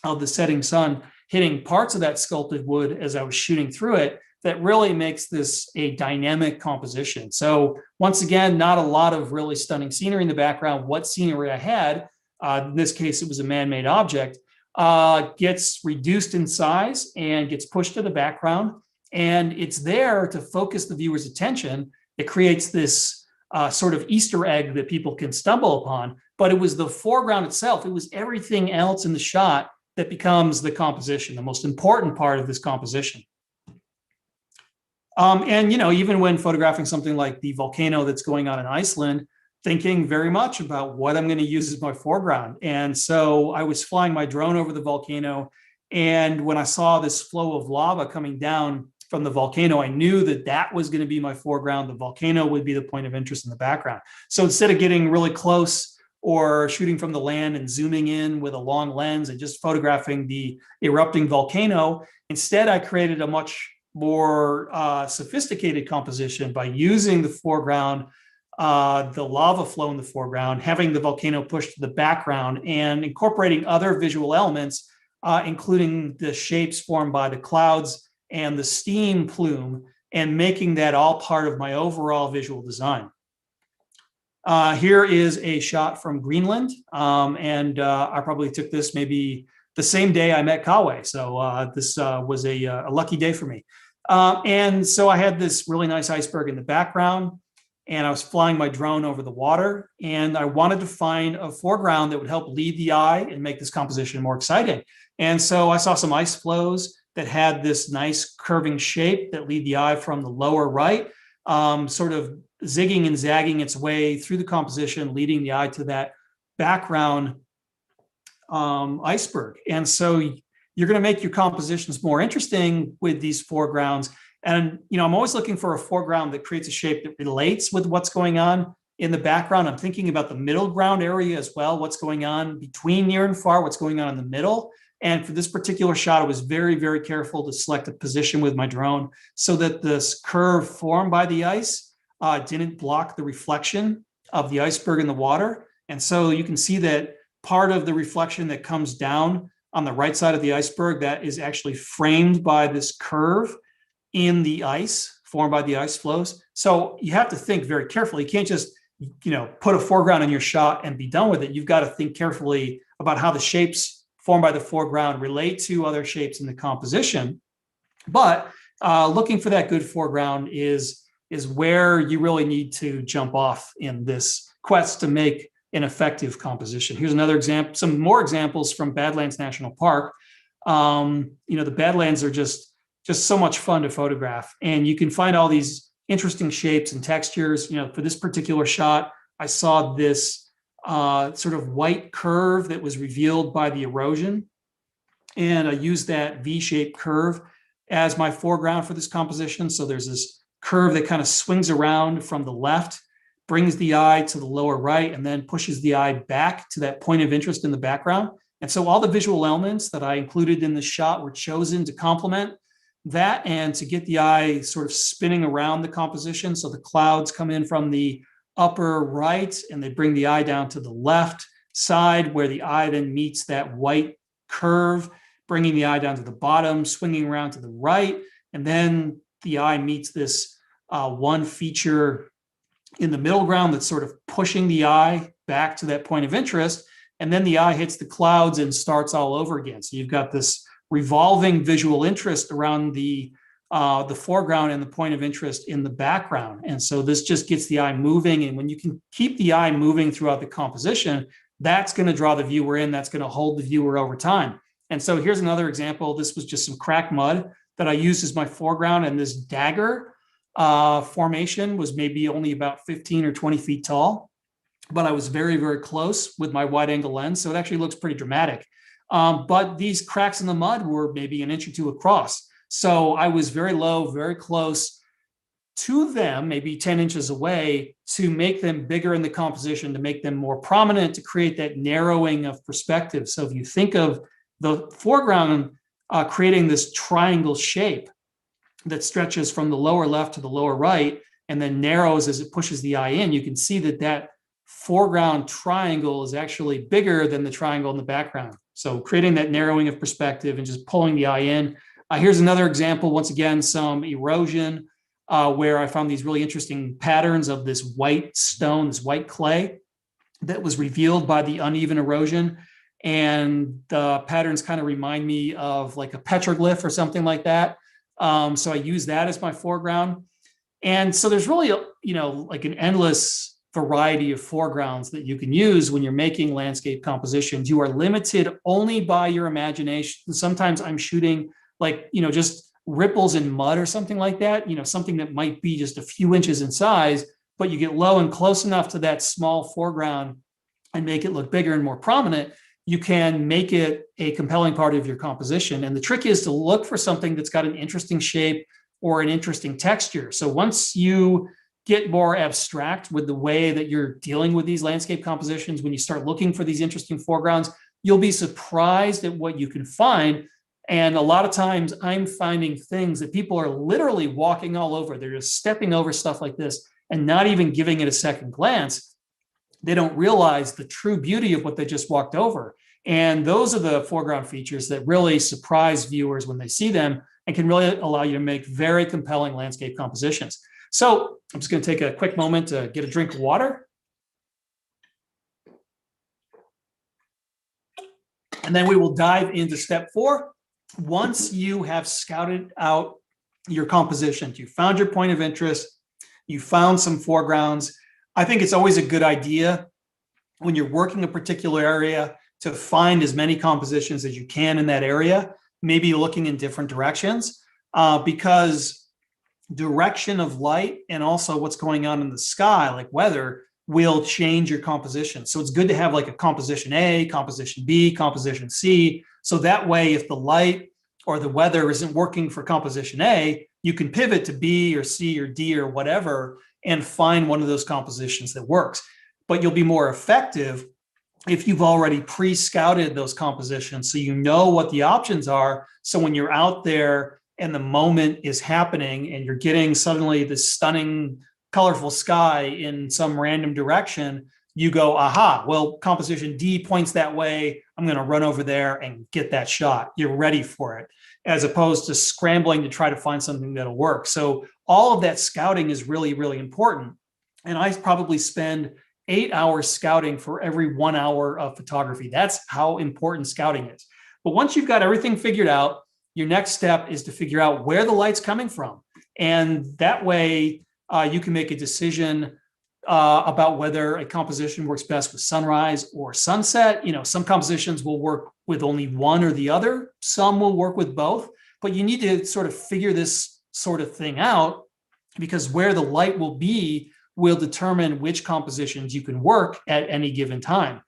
[SPEAKER 9] of the setting sun hitting parts of that sculpted wood as I was shooting through it that really makes this a dynamic composition. So once again, not a lot of really stunning scenery in the background. What scenery I had, in this case, it was a man-made object, gets reduced in size and gets pushed to the background. And it's there to focus the viewer's attention. It creates this sort of Easter egg that people can stumble upon. But it was the foreground itself. It was everything else in the shot that becomes the composition, the most important part of this composition. And, even when photographing something like the volcano that's going on in Iceland, thinking very much about what I'm going to use as my foreground. And so I was flying my drone over the volcano. And when I saw this flow of lava coming down from the volcano, I knew that that was going to be my foreground. The volcano would be the point of interest in the background. So instead of getting really close or shooting from the land and zooming in with a long lens and just photographing the erupting volcano, instead I created a much more sophisticated composition by using the foreground, the lava flow in the foreground, having the volcano pushed to the background, and incorporating other visual elements, including the shapes formed by the clouds and the steam plume, and making that all part of my overall visual design. Here is a shot from Greenland, and I probably took this maybe the same day I met Kah-Wai. So this was a lucky day for me. And so I had this really nice iceberg in the background, and I was flying my drone over the water, and I wanted to find a foreground that would help lead the eye and make this composition more exciting. And so I saw some ice flows that had this nice curving shape that lead the eye from the lower right, sort of zigging and zagging its way through the composition, leading the eye to that background iceberg. And so you're going to make your compositions more interesting with these foregrounds. And, I'm always looking for a foreground that creates a shape that relates with what's going on in the background. I'm thinking about the middle ground area as well, what's going on between near and far, what's going on in the middle. And for this particular shot, I was very, very careful to select a position with my drone so that this curve formed by the ice didn't block the reflection of the iceberg in the water. And so you can see that part of the reflection that comes down on the right side of the iceberg, that is actually framed by this curve in the ice formed by the ice flows. So you have to think very carefully. You can't just, put a foreground in your shot and be done with it. You've got to think carefully about how the shapes formed by the foreground relate to other shapes in the composition. But looking for that good foreground is where you really need to jump off in this quest to make an effective composition. Here's another example, some more examples from Badlands National Park. The Badlands are just so much fun to photograph, and you can find all these interesting shapes and textures. For this particular shot, I saw this sort of white curve that was revealed by the erosion, and I used that V-shaped curve as my foreground for this composition. So there's this curve that kind of swings around from the left, brings the eye to the lower right, and then pushes the eye back to that point of interest in the background. And so all the visual elements that I included in the shot were chosen to complement that and to get the eye sort of spinning around the composition. So the clouds come in from the upper right and they bring the eye down to the left side, where the eye then meets that white curve, bringing the eye down to the bottom, swinging around to the right. And then the eye meets this one feature in the middle ground that's sort of pushing the eye back to that point of interest. And then the eye hits the clouds and starts all over again. So you've got this revolving visual interest around the foreground and the point of interest in the background. And so this just gets the eye moving. And when you can keep the eye moving throughout the composition, that's going to draw the viewer in. That's going to hold the viewer over time. And so here's another example. This was just some cracked mud that I used as my foreground. And this dagger formation was maybe only about 15 or 20 feet tall, but I was very, very close with my wide angle lens. So it actually looks pretty dramatic. but these cracks in the mud were maybe an inch or two across. So I was very low, very close to them, maybe 10 inches away, to make them bigger in the composition, to make them more prominent, to create that narrowing of perspective. So if you think of the foreground creating this triangle shape that stretches from the lower left to the lower right and then narrows as it pushes the eye in, you can see that that foreground triangle is actually bigger than the triangle in the background. So creating that narrowing of perspective and just pulling the eye in. Here's another example, once again, some erosion, where I found these really interesting patterns of this white stone, this white clay that was revealed by the uneven erosion. And the patterns kind of remind me of like a petroglyph or something like that. So I use that as my foreground. And so there's really, like an endless variety of foregrounds that you can use when you're making landscape compositions. You are limited only by your imagination. Sometimes I'm shooting like, just ripples in mud or something like that, something that might be just a few inches in size, but you get low and close enough to that small foreground and make it look bigger and more prominent, you can make it a compelling part of your composition. And the trick is to look for something that's got an interesting shape or an interesting texture. So once you get more abstract with the way that you're dealing with these landscape compositions, when you start looking for these interesting foregrounds, you'll be surprised at what you can find. And a lot of times I'm finding things that people are literally walking all over. They're just stepping over stuff like this and not even giving it a second glance. They don't realize the true beauty of what they just walked over. And those are the foreground features that really surprise viewers when they see them and can really allow you to make very compelling landscape compositions. So I'm just going to take a quick moment to get a drink of water. And then we will dive into step 4. Once you have scouted out your composition, you found your point of interest, you found some foregrounds, I think it's always a good idea when you're working a particular area to find as many compositions as you can in that area, maybe looking in different directions, because direction of light and also what's going on in the sky, like weather, will change your composition. So it's good to have like a composition A, composition B, composition C. So that way, if the light or the weather isn't working for composition A, you can pivot to B or C or D or whatever and find one of those compositions that works. But you'll be more effective if you've already pre-scouted those compositions so you know what the options are. So when you're out there and the moment is happening and you're getting suddenly this stunning, colorful sky in some random direction, you go, aha, well, composition D points that way. I'm going to run over there and get that shot. You're ready for it, as opposed to scrambling to try to find something that'll work. So all of that scouting is really, really important. And I probably spend 8 hours scouting for every 1 hour of photography. That's how important scouting is. But once you've got everything figured out, your next step is to figure out where the light's coming from. And that way you can make a decision about whether a composition works best with sunrise or sunset. Some compositions will work with only one or the other. Some will work with both, but you need to sort of figure this sort of thing out, because where the light will be will determine which compositions you can work at any given time.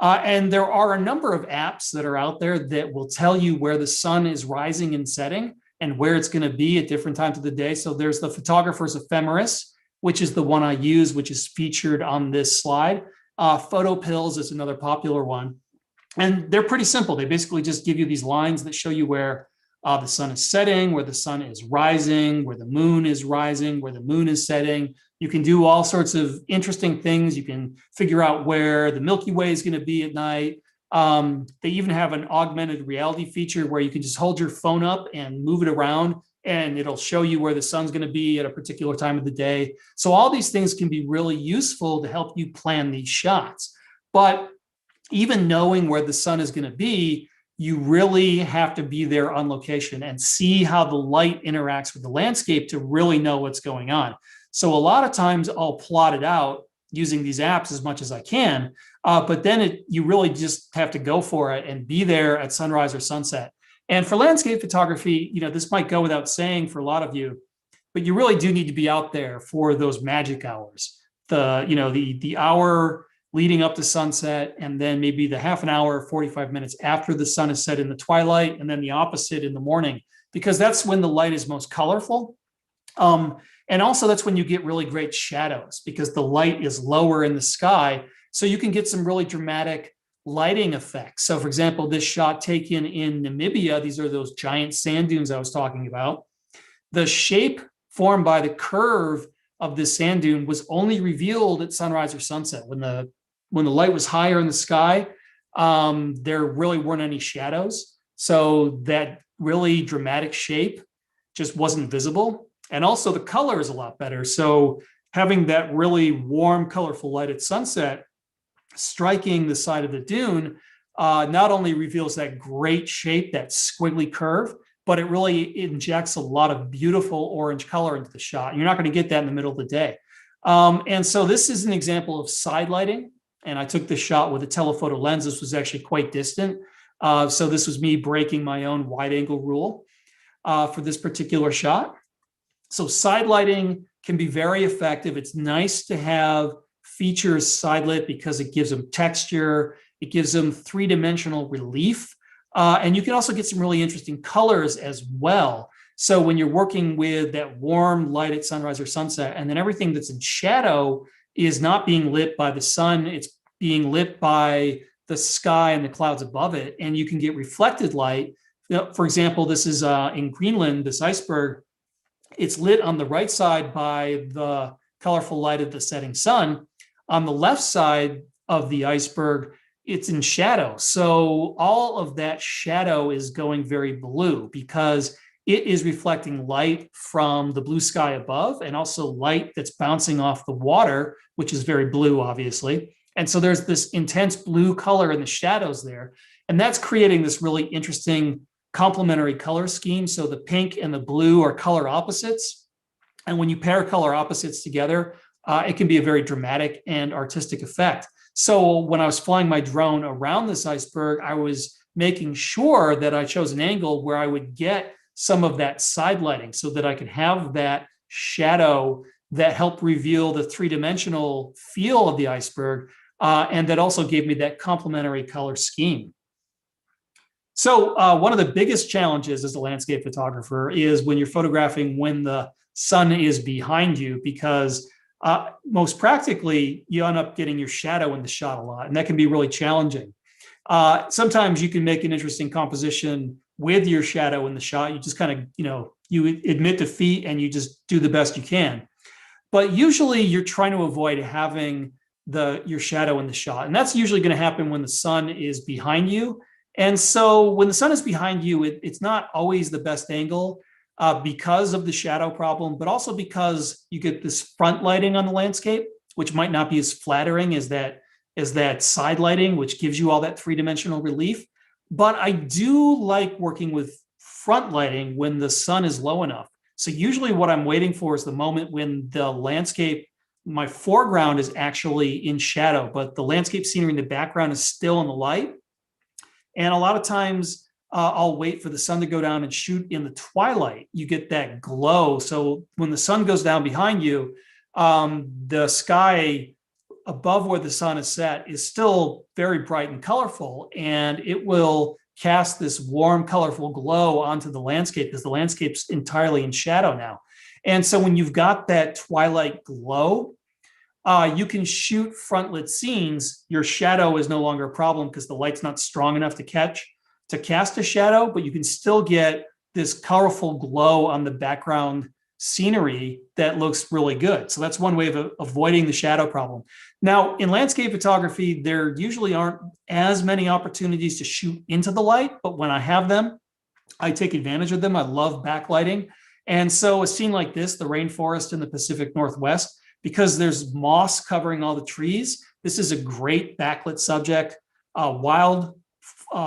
[SPEAKER 9] And there are a number of apps that are out there that will tell you where the sun is rising and setting and where it's going to be at different times of the day. So there's the Photographer's Ephemeris, which is the one I use, which is featured on this slide. Photopills is another popular one. And they're pretty simple. They basically just give you these lines that show you where the sun is setting, where the sun is rising, where the moon is rising, where the moon is setting. You can do all sorts of interesting things. You can figure out where the Milky Way is going to be at night. They even have an augmented reality feature where you can just hold your phone up and move it around, and it'll show you where the sun's going to be at a particular time of the day. So all these things can be really useful to help you plan these shots. But even knowing where the sun is going to be, you really have to be there on location and see how the light interacts with the landscape to really know what's going on. So a lot of times I'll plot it out using these apps as much as I can, but then you really just have to go for it and be there at sunrise or sunset. And for landscape photography, this might go without saying for a lot of you, but you really do need to be out there for those magic hours. The hour leading up to sunset, and then maybe the half an hour, 45 minutes after the sun is set in the twilight, and then the opposite in the morning, because that's when the light is most colorful. And also that's when you get really great shadows because the light is lower in the sky. So you can get some really dramatic lighting effects. So for example, this shot taken in Namibia, these are those giant sand dunes I was talking about. The shape formed by the curve of this sand dune was only revealed at sunrise or sunset. When the light was higher in the sky, there really weren't any shadows. So that really dramatic shape just wasn't visible. And also the color is a lot better. So having that really warm, colorful light at sunset striking the side of the dune not only reveals that great shape, that squiggly curve, but it really injects a lot of beautiful orange color into the shot. You're not going to get that in the middle of the day. And so this is an example of side lighting. And I took this shot with a telephoto lens. This was actually quite distant. So this was me breaking my own wide angle rule for this particular shot. So side lighting can be very effective. It's nice to have features side lit because it gives them texture. It gives them three-dimensional relief. And you can also get some really interesting colors as well. So when you're working with that warm light at sunrise or sunset, and then everything that's in shadow is not being lit by the sun, it's being lit by the sky and the clouds above it, and you can get reflected light. For example, this is in Greenland, this iceberg, it's lit on the right side by the colorful light of the setting sun. On the left side of the iceberg, it's in shadow. So all of that shadow is going very blue because it is reflecting light from the blue sky above and also light that's bouncing off the water, which is very blue, obviously. And so there's this intense blue color in the shadows there. And that's creating this really interesting complementary color scheme. So the pink and the blue are color opposites. And when you pair color opposites together, it can be a very dramatic and artistic effect. So when I was flying my drone around this iceberg, I was making sure that I chose an angle where I would get some of that side lighting so that I could have that shadow that helped reveal the three-dimensional feel of the iceberg, and that also gave me that complementary color scheme. So one of the biggest challenges as a landscape photographer is when you're photographing when the sun is behind you, because most practically, you end up getting your shadow in the shot a lot, and that can be really challenging. Sometimes you can make an interesting composition with your shadow in the shot. You just kind of, you admit defeat and you just do the best you can. But usually you're trying to avoid having your shadow in the shot. And that's usually going to happen when the sun is behind you. And so when the sun is behind you, it's not always the best angle because of the shadow problem, but also because you get this front lighting on the landscape, which might not be as flattering as that side lighting, which gives you all that three-dimensional relief. But I do like working with front lighting when the sun is low enough. So usually what I'm waiting for is the moment when the landscape, my foreground is actually in shadow, but the landscape scenery in the background is still in the light. And a lot of times I'll wait for the sun to go down and shoot in the twilight. You get that glow. So when the sun goes down behind you, the sky above where the sun is set is still very bright and colorful, and it will cast this warm, colorful glow onto the landscape because the landscape's entirely in shadow now. And so when you've got that twilight glow, you can shoot front lit scenes. Your shadow is no longer a problem because the light's not strong enough to cast a shadow, but you can still get this colorful glow on the background scenery that looks really good. So that's one way of avoiding the shadow problem. Now, in landscape photography, there usually aren't as many opportunities to shoot into the light, but when I have them, I take advantage of them. I love backlighting. And so a scene like this, the rainforest in the Pacific Northwest, because there's moss covering all the trees, this is a great backlit subject. Wild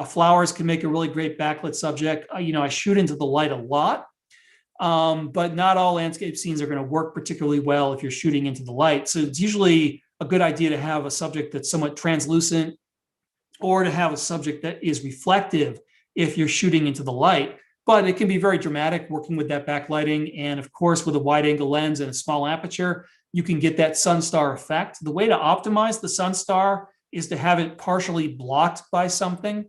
[SPEAKER 9] flowers can make a really great backlit subject. I shoot into the light a lot. But not all landscape scenes are going to work particularly well if you're shooting into the light. So it's usually a good idea to have a subject that's somewhat translucent or to have a subject that is reflective if you're shooting into the light. But it can be very dramatic working with that backlighting. And of course, with a wide angle lens and a small aperture, you can get that sun star effect. The way to optimize the sun star is to have it partially blocked by something.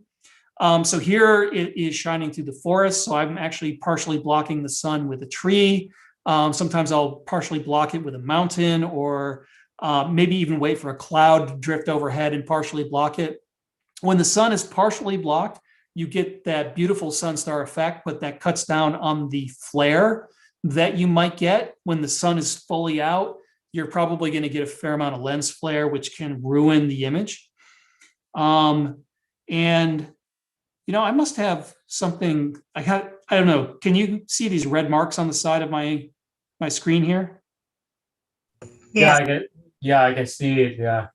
[SPEAKER 9] So here it is shining through the forest. So I'm actually partially blocking the sun with a tree. Sometimes I'll partially block it with a mountain, or maybe even wait for a cloud to drift overhead and partially block it. When the sun is partially blocked, you get that beautiful sun star effect, but that cuts down on the flare that you might get when the sun is fully out. You're probably going to get a fair amount of lens flare, which can ruin the image. And I must have something. I don't know. Can you see these red marks on the side of my screen here?
[SPEAKER 4] Yeah, I can see it. Yeah.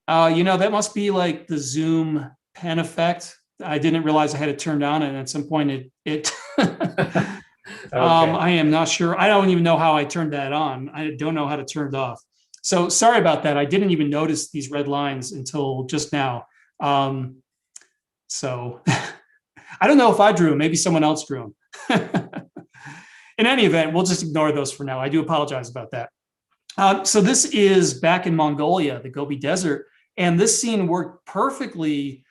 [SPEAKER 9] That must be like the zoom pen effect. I didn't realize I had it turned on, and at some point it
[SPEAKER 4] Okay.
[SPEAKER 9] I am not sure. I don't even know how I turned that on. I don't know how to turn it off. So sorry about that. I didn't even notice these red lines until just now. So I don't know if I drew them. Maybe someone else drew them. In any event, we'll just ignore those for now. I do apologize about that. So this is back in Mongolia, the Gobi Desert, and this scene worked perfectly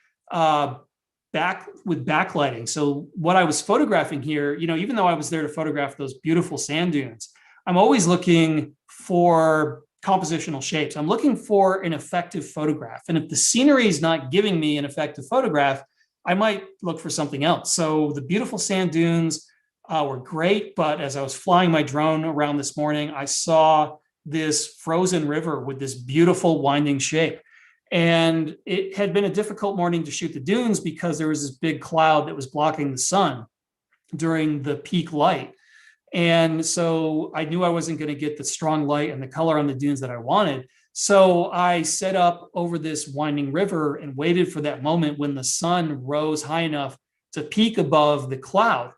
[SPEAKER 9] back with backlighting. So what I was photographing here, even though I was there to photograph those beautiful sand dunes, I'm always looking for compositional shapes. I'm looking for an effective photograph. And if the scenery is not giving me an effective photograph, I might look for something else. So the beautiful sand dunes were great, but as I was flying my drone around this morning, I saw this frozen river with this beautiful winding shape. And it had been a difficult morning to shoot the dunes because there was this big cloud that was blocking the sun during the peak light. And so I knew I wasn't going to get the strong light and the color on the dunes that I wanted. So I set up over this winding river and waited for that moment when the sun rose high enough to peak above the cloud.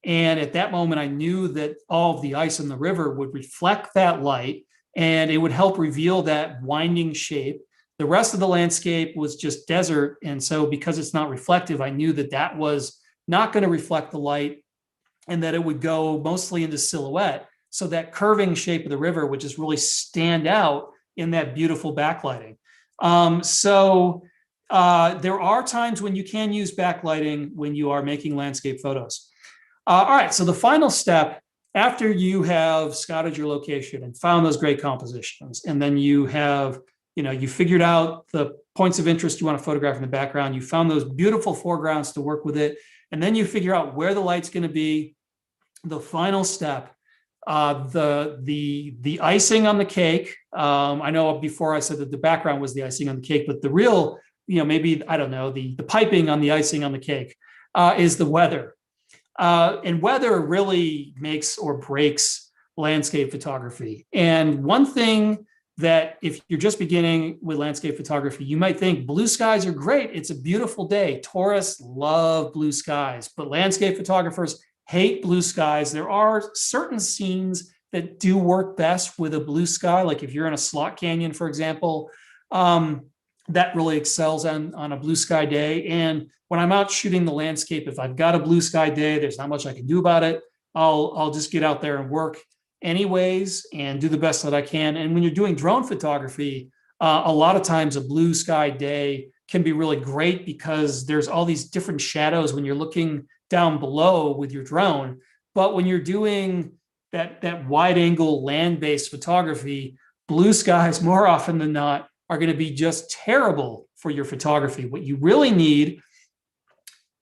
[SPEAKER 9] And at that moment, I knew that all of the ice in the river would reflect that light, and it would help reveal that winding shape. The rest of the landscape was just desert. And so because it's not reflective, I knew that that was not going to reflect the light and that it would go mostly into silhouette. So that curving shape of the river would just really stand out in that beautiful backlighting. There are times when you can use backlighting when you are making landscape photos. All right, so the final step, after you have scouted your location and found those great compositions, and then you have you figured out the points of interest you want to photograph in the background. You found those beautiful foregrounds to work with it. And then you figure out where the light's going to be. The final step, the icing on the cake. I know before I said that the background was the icing on the cake, but the real, maybe, I don't know, the piping on the icing on the cake is the weather. And weather really makes or breaks landscape photography. And one thing that if you're just beginning with landscape photography, you might think blue skies are great. It's a beautiful day. Tourists love blue skies, but landscape photographers hate blue skies. There are certain scenes that do work best with a blue sky. Like if you're in a slot canyon, for example, that really excels on a blue sky day. And when I'm out shooting the landscape, if I've got a blue sky day, there's not much I can do about it. I'll just get out there and work anyways and do the best that I can. And when you're doing drone photography, a lot of times a blue sky day can be really great because there's all these different shadows when you're looking down below with your drone. But when you're doing that wide angle land-based photography, blue skies more often than not are going to be just terrible for your photography. What you really need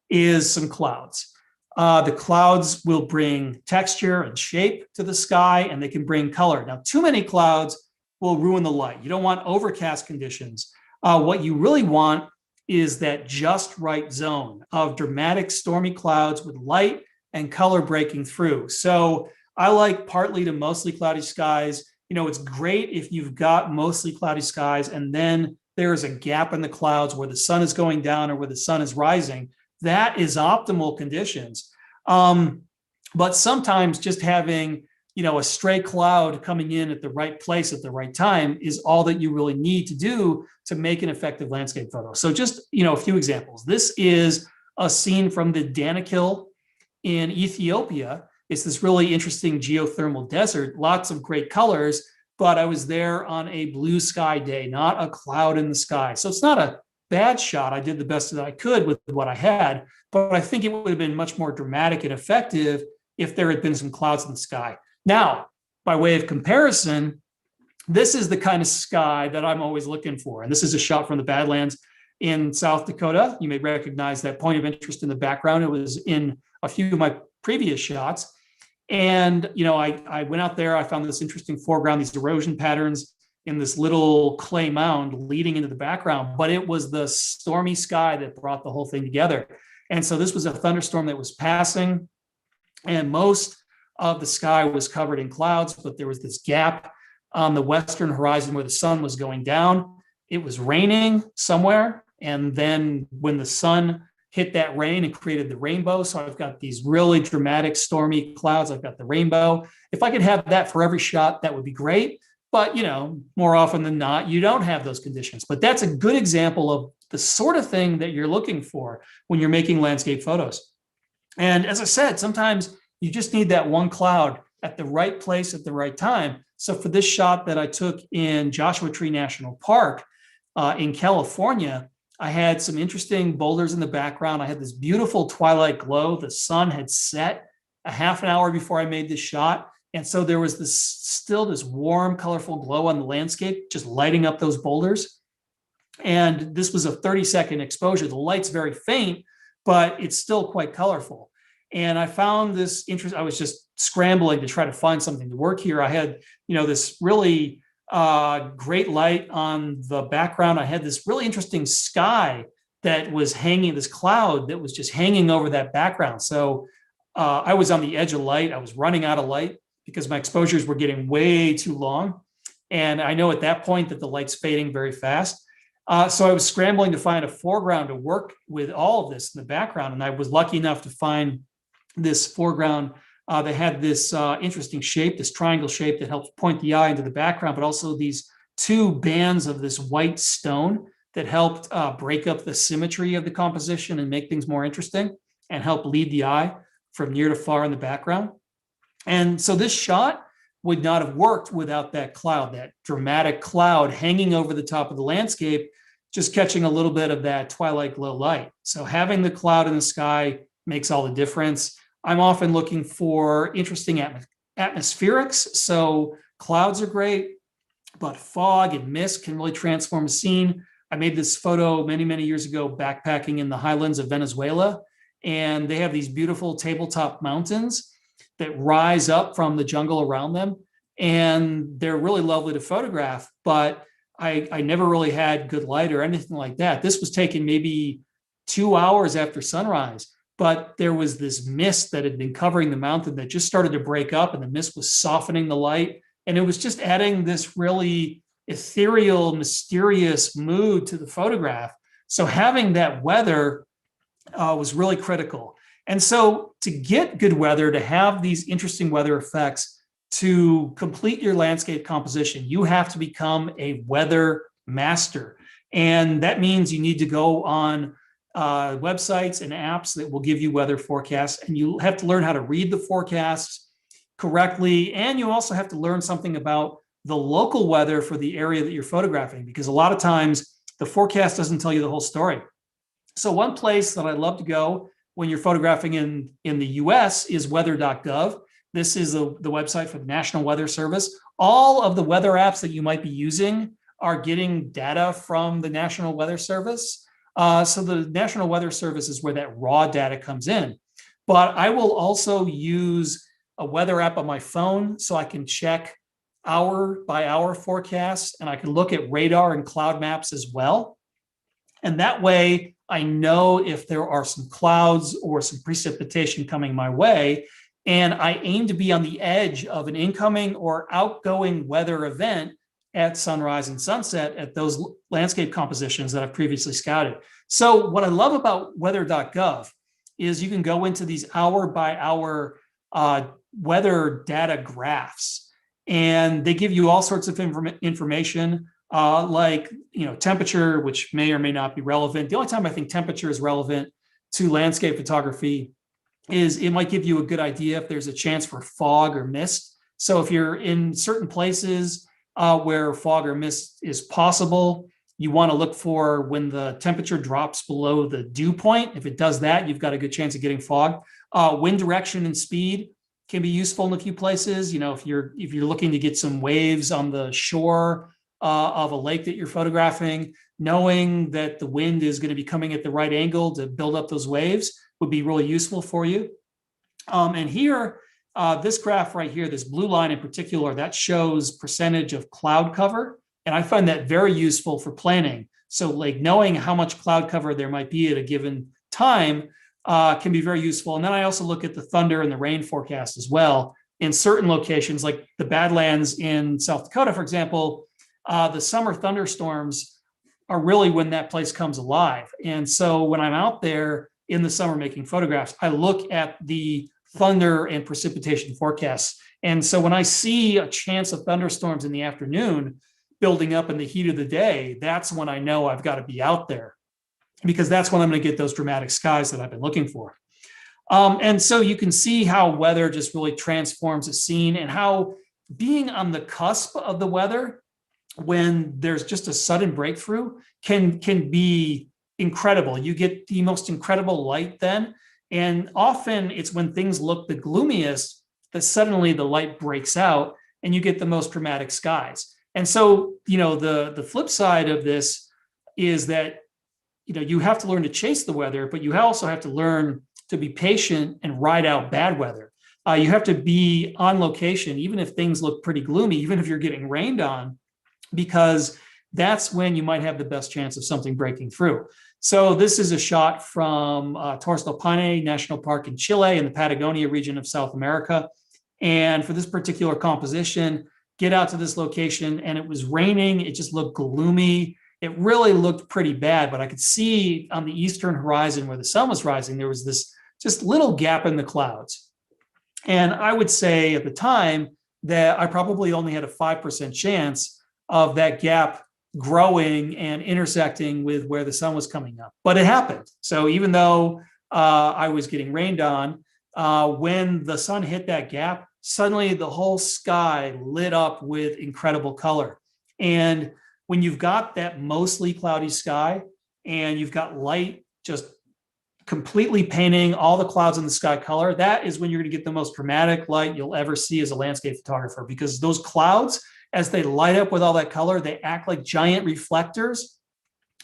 [SPEAKER 9] is some clouds. The clouds will bring texture and shape to the sky, and they can bring color. Now, too many clouds will ruin the light. You don't want overcast conditions. What you really want is that just right zone of dramatic stormy clouds with light and color breaking through. So I like partly to mostly cloudy skies. It's great if you've got mostly cloudy skies and then there is a gap in the clouds where the sun is going down or where the sun is rising. That is optimal conditions. But sometimes just having, a stray cloud coming in at the right place at the right time is all that you really need to do to make an effective landscape photo. So just, a few examples. This is a scene from the Danakil in Ethiopia. It's this really interesting geothermal desert, lots of great colors, but I was there on a blue sky day, not a cloud in the sky. So it's not a bad shot. I did the best that I could with what I had, but I think it would have been much more dramatic and effective if there had been some clouds in the sky. Now, by way of comparison, this is the kind of sky that I'm always looking for. And this is a shot from the Badlands in South Dakota. You may recognize that point of interest in the background. It was in a few of my previous shots. And, you know, I went out there, I found this interesting foreground, these erosion patterns in this little clay mound leading into the background, but it was the stormy sky that brought the whole thing together. And so this was a thunderstorm that was passing, and most of the sky was covered in clouds, but there was this gap on the western horizon where the sun was going down. It was raining somewhere. And then when the sun hit that rain and created the rainbow. So I've got these really dramatic stormy clouds. I've got the rainbow. If I could have that for every shot, that would be great. But, you know, more often than not, you don't have those conditions. But that's a good example of the sort of thing that you're looking for when you're making landscape photos. And as I said, sometimes you just need that one cloud at the right place at the right time. So for this shot that I took in Joshua Tree National Park in California, I had some interesting boulders in the background. I had this beautiful twilight glow. The sun had set a half an hour before I made this shot. And so there was this warm, colorful glow on the landscape, just lighting up those boulders. And this was a 30-second exposure. The light's very faint, but it's still quite colorful. And I found this interest. I was just scrambling to try to find something to work here. I had, you know, this really great light on the background. I had this really interesting sky that was hanging, this cloud that was just hanging over that background. So I was on the edge of light. I was running out of light because my exposures were getting way too long. And I know at that point that the light's fading very fast. So I was scrambling to find a foreground to work with all of this in the background. And I was lucky enough to find this foreground that had this interesting shape, this triangle shape that helps point the eye into the background, but also these two bands of this white stone that helped break up the symmetry of the composition and make things more interesting and help lead the eye from near to far in the background. And so this shot would not have worked without that cloud, that dramatic cloud hanging over the top of the landscape, just catching a little bit of that twilight glow light. So having the cloud in the sky makes all the difference. I'm often looking for interesting atmospherics. So clouds are great, but fog and mist can really transform a scene. I made this photo many, many years ago backpacking in the highlands of Venezuela, and they have these beautiful tabletop mountains that rise up from the jungle around them. And they're really lovely to photograph, but I never really had good light or anything like that. This was taken maybe 2 hours after sunrise, but there was this mist that had been covering the mountain that just started to break up, and the mist was softening the light. And it was just adding this really ethereal, mysterious mood to the photograph. So having that weather was really critical. And so to get good weather, to have these interesting weather effects, to complete your landscape composition, you have to become a weather master. And that means you need to go on websites and apps that will give you weather forecasts, and you have to learn how to read the forecasts correctly. And you also have to learn something about the local weather for the area that you're photographing, because a lot of times the forecast doesn't tell you the whole story. So one place that I love to go when you're photographing in the US is weather.gov. This is the website for the National Weather Service. All of the weather apps that you might be using are getting data from the National Weather Service. So the National Weather Service is where that raw data comes in. But I will also use a weather app on my phone so I can check hour by hour forecasts, and I can look at radar and cloud maps as well. And that way I know if there are some clouds or some precipitation coming my way. And I aim to be on the edge of an incoming or outgoing weather event at sunrise and sunset at those landscape compositions that I've previously scouted. So what I love about weather.gov is you can go into these hour by hour weather data graphs, and they give you all sorts of information like, you know, temperature, which may or may not be relevant. The only time I think temperature is relevant to landscape photography is it might give you a good idea if there's a chance for fog or mist. So if you're in certain places where fog or mist is possible. You want to look for when the temperature drops below the dew point. If it does that, you've got a good chance of getting fog. Wind direction and speed can be useful in a few places. You know, if you're looking to get some waves on the shore of a lake that you're photographing, knowing that the wind is going to be coming at the right angle to build up those waves would be really useful for you. And here, this graph right here, this blue line in particular, that shows percentage of cloud cover. And I find that very useful for planning. So like knowing how much cloud cover there might be at a given time can be very useful. And then I also look at the thunder and the rain forecast as well. In certain locations, like the Badlands in South Dakota, for example, the summer thunderstorms are really when that place comes alive. And so when I'm out there in the summer making photographs, I look at the thunder and precipitation forecasts. And so when I see a chance of thunderstorms in the afternoon building up in the heat of the day, that's when I know I've got to be out there, because that's when I'm going to get those dramatic skies that I've been looking for. And so you can see how weather just really transforms a scene, and how being on the cusp of the weather when there's just a sudden breakthrough can be incredible. You get the most incredible light then. And often it's when things look the gloomiest that suddenly the light breaks out and you get the most dramatic skies. And so, you know, the flip side of this is that, you know, you have to learn to chase the weather, but you also have to learn to be patient and ride out bad weather. You have to be on location, even if things look pretty gloomy, even if you're getting rained on, because that's when you might have the best chance of something breaking through. So this is a shot from Torres del Pane National Park in Chile in the Patagonia region of South America. And for this particular composition, get out to this location and it was raining. It just looked gloomy. It really looked pretty bad, but I could see on the eastern horizon where the sun was rising, there was this just little gap in the clouds. And I would say at the time that I probably only had a 5% chance of that gap growing and intersecting with where the sun was coming up, but it happened. So even though I was getting rained on, when the sun hit that gap, suddenly the whole sky lit up with incredible color. And when you've got that mostly cloudy sky and you've got light just completely painting all the clouds in the sky color, that is when you're going to get the most dramatic light you'll ever see as a landscape photographer, because those clouds, as they light up with all that color, they act like giant reflectors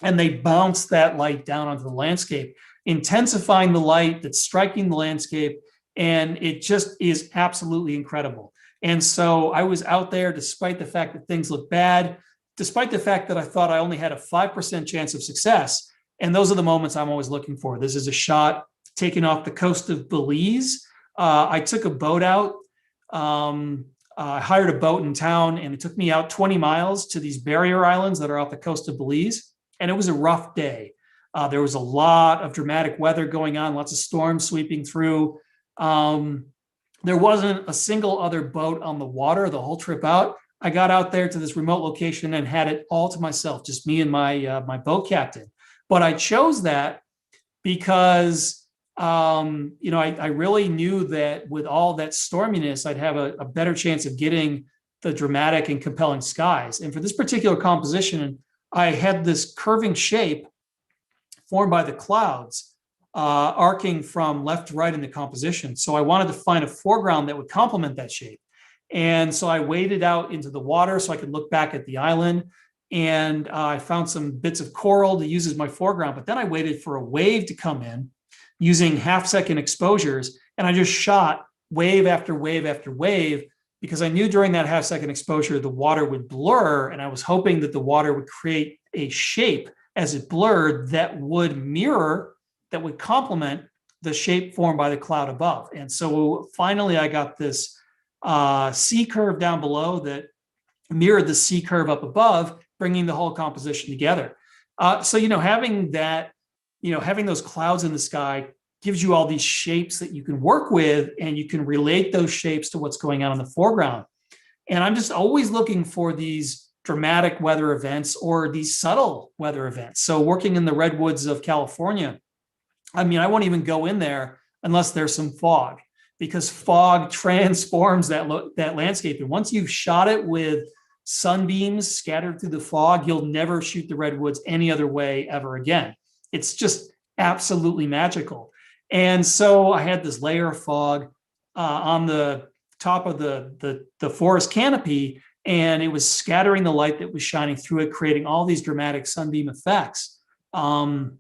[SPEAKER 9] and they bounce that light down onto the landscape, intensifying the light that's striking the landscape. And it just is absolutely incredible. And so I was out there despite the fact that things looked bad, despite the fact that I thought I only had a 5% chance of success. And those are the moments I'm always looking for. This is a shot taken off the coast of Belize. I took a boat out. I hired a boat in town and it took me out 20 miles to these barrier islands that are off the coast of Belize. And it was a rough day. There was a lot of dramatic weather going on, lots of storms sweeping through. There wasn't a single other boat on the water the whole trip out. I got out there to this remote location and had it all to myself, just me and my boat captain. But I chose that because I really knew that with all that storminess, I'd have a better chance of getting the dramatic and compelling skies. And for this particular composition, I had this curving shape formed by the clouds, arcing from left to right in the composition. So I wanted to find a foreground that would complement that shape. And so I waded out into the water so I could look back at the island. And I found some bits of coral to use as my foreground. But then I waited for a wave to come in using half-second exposures. And I just shot wave after wave after wave, because I knew during that half-second exposure, the water would blur. And I was hoping that the water would create a shape as it blurred that would mirror, that would complement the shape formed by the cloud above. And so finally, I got this C curve down below that mirrored the C curve up above, bringing the whole composition together. So, having that, having those clouds in the sky gives you all these shapes that you can work with, and you can relate those shapes to what's going on in the foreground. And I'm just always looking for these dramatic weather events or these subtle weather events. So working in the redwoods of California, I won't even go in there unless there's some fog, because fog transforms that landscape. And once you've shot it with sunbeams scattered through the fog, you'll never shoot the redwoods any other way ever again. It's just absolutely magical. And so I had this layer of fog on the top of the forest canopy, and it was scattering the light that was shining through it, creating all these dramatic sunbeam effects. And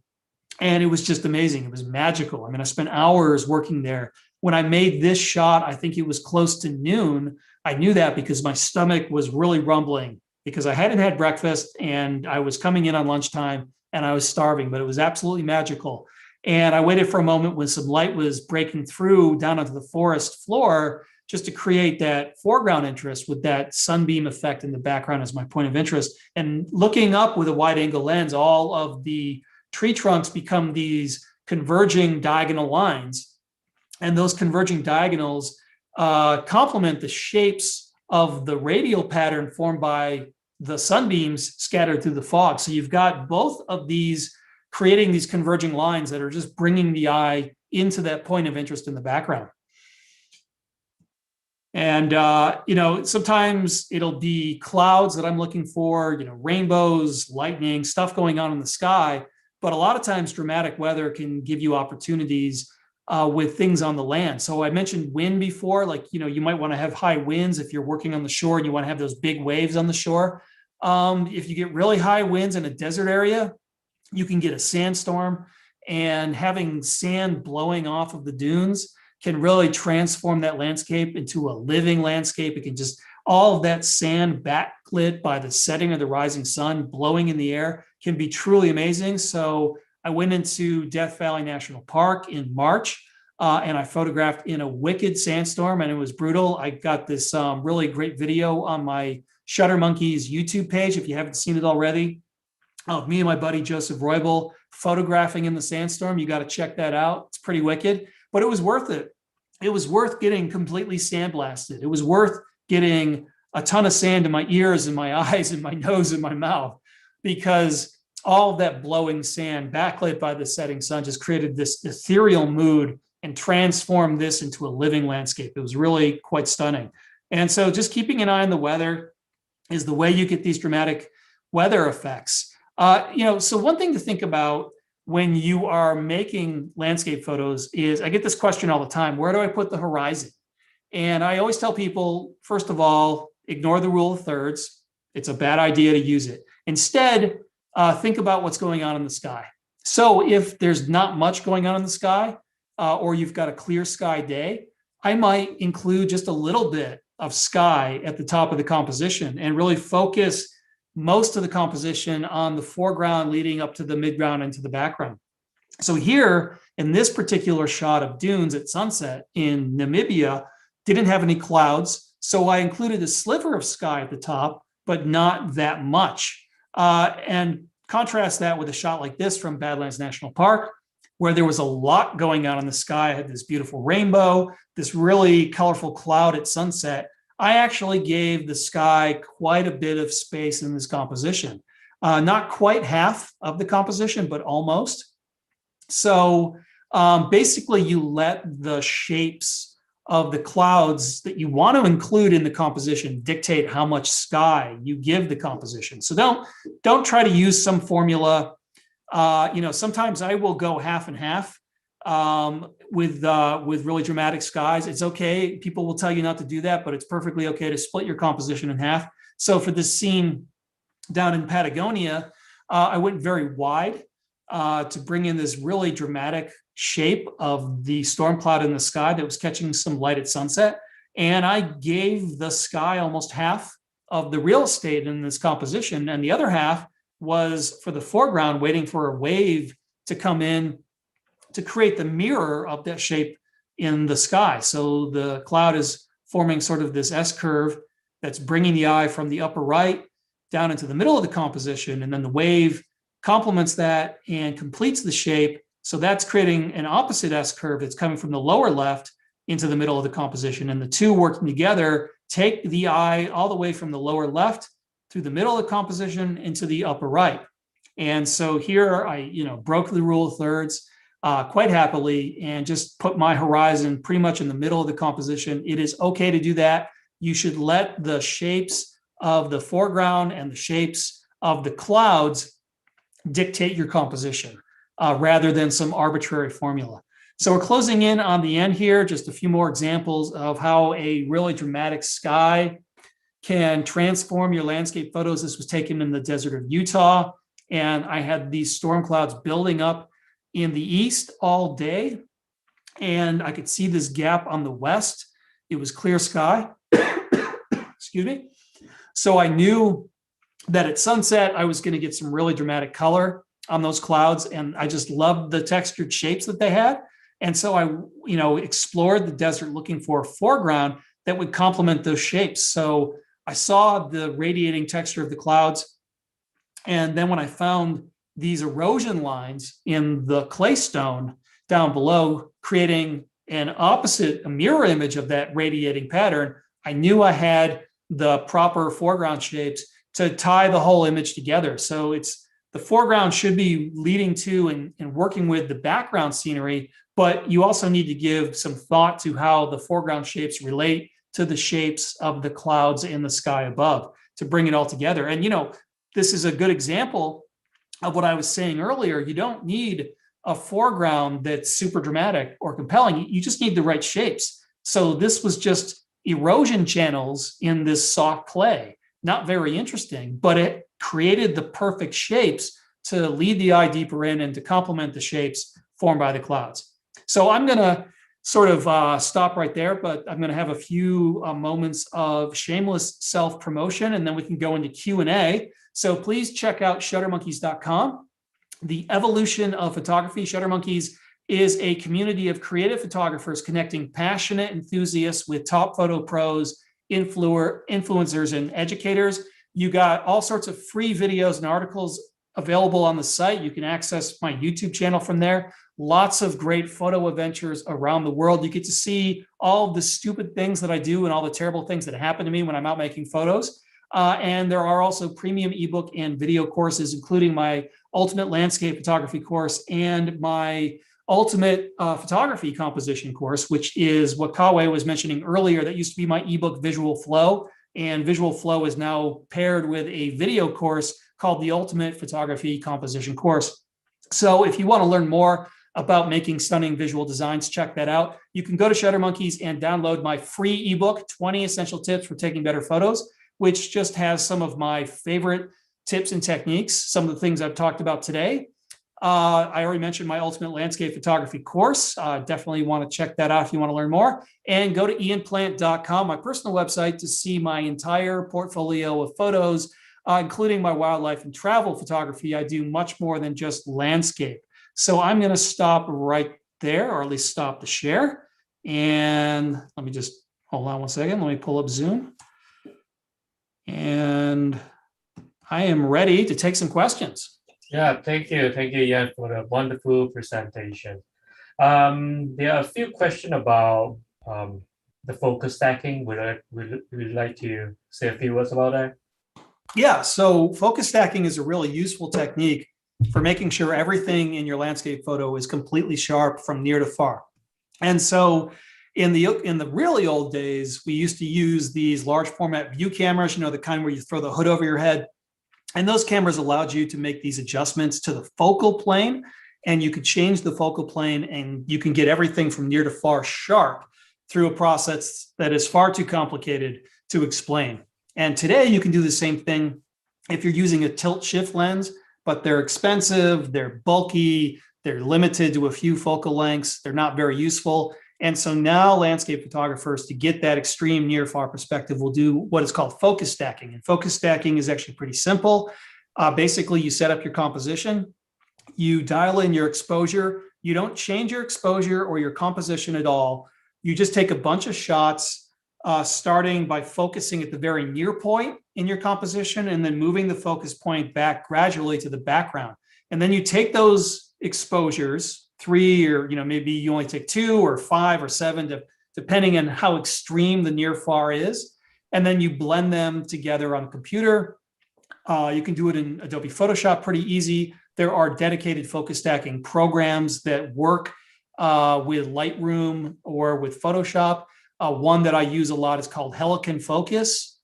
[SPEAKER 9] it was just amazing. It was magical. I mean, I spent hours working there. When I made this shot, I think it was close to noon. I knew that because my stomach was really rumbling because I hadn't had breakfast and I was coming in on lunchtime and I was starving, but it was absolutely magical. And I waited for a moment when some light was breaking through down onto the forest floor just to create that foreground interest with that sunbeam effect in the background as my point of interest. And looking up with a wide angle lens, all of the tree trunks become these converging diagonal lines. And those converging diagonals complement the shapes of the radial pattern formed by the sunbeams scattered through the fog. So you've got both of these creating these converging lines that are just bringing the eye into that point of interest in the background. And, sometimes it'll be clouds that I'm looking for, rainbows, lightning, stuff going on in the sky. But a lot of times dramatic weather can give you opportunities with things on the land. So I mentioned wind before, you might want to have high winds if you're working on the shore and you want to have those big waves on the shore. If you get really high winds in a desert area, you can get a sandstorm, and having sand blowing off of the dunes can really transform that landscape into a living landscape. It can just, all of that sand backlit by the setting of the rising sun blowing in the air can be truly amazing. So I went into Death Valley National Park in March and I photographed in a wicked sandstorm, and it was brutal. I got this really great video on my Shutter Monkeys YouTube page, if you haven't seen it already, of me and my buddy Joseph Roybal photographing in the sandstorm. You got to check that out. It's pretty wicked, but it was worth it. It was worth getting completely sandblasted. It was worth getting a ton of sand in my ears and my eyes and my nose and my mouth, because all of that blowing sand backlit by the setting sun just created this ethereal mood and transformed this into a living landscape. It was really quite stunning. And so just keeping an eye on the weather is the way you get these dramatic weather effects. So one thing to think about when you are making landscape photos is, I get this question all the time: where do I put the horizon? And I always tell people, first of all, ignore the rule of thirds. It's a bad idea to use it. Instead, think about what's going on in the sky. So if there's not much going on in the sky, or you've got a clear sky day, I might include just a little bit of sky at the top of the composition and really focus most of the composition on the foreground leading up to the midground and to the background. So here in this particular shot of dunes at sunset in Namibia, didn't have any clouds. So I included a sliver of sky at the top, but not that much. And contrast that with a shot like this from Badlands National Park, where there was a lot going on in the sky. I had this beautiful rainbow, this really colorful cloud at sunset. I actually gave the sky quite a bit of space in this composition. Not quite half of the composition, but almost. So basically you let the shapes of the clouds that you want to include in the composition dictate how much sky you give the composition. So don't try to use some formula. Sometimes I will go half and half with really dramatic skies. It's okay. People will tell you not to do that, but it's perfectly okay to split your composition in half. So for this scene down in Patagonia, I went very wide to bring in this really dramatic shape of the storm cloud in the sky that was catching some light at sunset. And I gave the sky almost half of the real estate in this composition. And the other half was for the foreground, waiting for a wave to come in to create the mirror of that shape in the sky. So the cloud is forming sort of this S curve that's bringing the eye from the upper right down into the middle of the composition. And then the wave complements that and completes the shape. So that's creating an opposite S curve that's coming from the lower left into the middle of the composition. And the two working together take the eye all the way from the lower left through the middle of the composition into the upper right. And so here I, broke the rule of thirds quite happily and just put my horizon pretty much in the middle of the composition. It is okay to do that. You should let the shapes of the foreground and the shapes of the clouds dictate your composition rather than some arbitrary formula. So we're closing in on the end here, just a few more examples of how a really dramatic sky can transform your landscape photos. This was taken in the desert of Utah, and I had these storm clouds building up in the east all day, and I could see this gap on the west. It was clear sky. Excuse me. So I knew that at sunset, I was going to get some really dramatic color on those clouds, and I just loved the textured shapes that they had. And so I, explored the desert looking for a foreground that would complement those shapes. So I saw the radiating texture of the clouds. And then when I found these erosion lines in the clay stone down below, creating a mirror image of that radiating pattern, I knew I had the proper foreground shapes to tie the whole image together. So the foreground should be leading to and working with the background scenery, but you also need to give some thought to how the foreground shapes relate to the shapes of the clouds in the sky above to bring it all together. And, this is a good example of what I was saying earlier. You don't need a foreground that's super dramatic or compelling. You just need the right shapes. So this was just erosion channels in this soft clay. Not very interesting, but it created the perfect shapes to lead the eye deeper in and to complement the shapes formed by the clouds. So I'm going to sort of stop right there, but I'm going to have a few moments of shameless self-promotion, and then we can go into Q&A. So please check out shuttermonkeys.com. The evolution of photography. Shuttermonkeys is a community of creative photographers connecting passionate enthusiasts with top photo pros, influencers, and educators. You got all sorts of free videos and articles available on the site. You can access my YouTube channel from there. Lots of great photo adventures around the world. You get to see all of the stupid things that I do and all the terrible things that happen to me when I'm out making photos. And there are also premium ebook and video courses, including my ultimate landscape photography course and my ultimate photography composition course, which is what Kah-Wai was mentioning earlier. That used to be my ebook Visual Flow, and Visual Flow is now paired with a video course called the Ultimate Photography Composition Course. So if you want to learn more about making stunning visual designs, check that out. You can go to Shuttermonkeys and download my free ebook, 20 Essential Tips for Taking Better Photos, which just has some of my favorite tips and techniques, some of the things I've talked about today. I already mentioned my Ultimate Landscape Photography course. Definitely want to check that out if you want to learn more. And go to ianplant.com, my personal website, to see my entire portfolio of photos, including my wildlife and travel photography. I do much more than just landscape. So I'm going to stop right there, or at least stop the share. And let me just hold on one second. Let me pull up Zoom. And I am ready to take some questions.
[SPEAKER 4] Yeah, thank you, Ian, for the wonderful presentation. There are a few questions about the focus stacking. Would you like to say a few words about that?
[SPEAKER 9] Yeah, so focus stacking is a really useful technique for making sure everything in your landscape photo is completely sharp from near to far. And so in the really old days, we used to use these large format view cameras, the kind where you throw the hood over your head. And those cameras allowed you to make these adjustments to the focal plane, and you could change the focal plane, and you can get everything from near to far sharp through a process that is far too complicated to explain. And today you can do the same thing if you're using a tilt shift lens, but they're expensive, they're bulky, they're limited to a few focal lengths, they're not very useful. And so now landscape photographers, to get that extreme near far perspective, will do what is called focus stacking. And focus stacking is actually pretty simple. Basically, you set up your composition, you dial in your exposure, you don't change your exposure or your composition at all. You just take a bunch of shots, starting by focusing at the very near point in your composition and then moving the focus point back gradually to the background. And then you take those exposures, 3, or maybe you only take 2 or 5 or 7, depending on how extreme the near far is, and then you blend them together on the computer. You can do it in Adobe Photoshop pretty easy. There are dedicated focus stacking programs that work with Lightroom or with Photoshop. One that I use a lot is called Helicon Focus.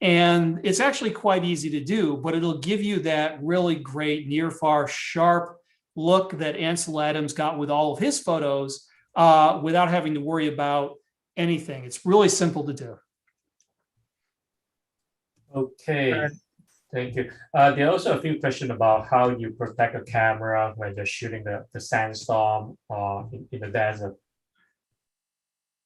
[SPEAKER 9] And it's actually quite easy to do, but it'll give you that really great near far sharp look that Ansel Adams got with all of his photos without having to worry about anything. It's really simple to do.
[SPEAKER 4] Okay, thank you. There are also a few questions about how you protect a camera when you're shooting the sandstorm or in the desert.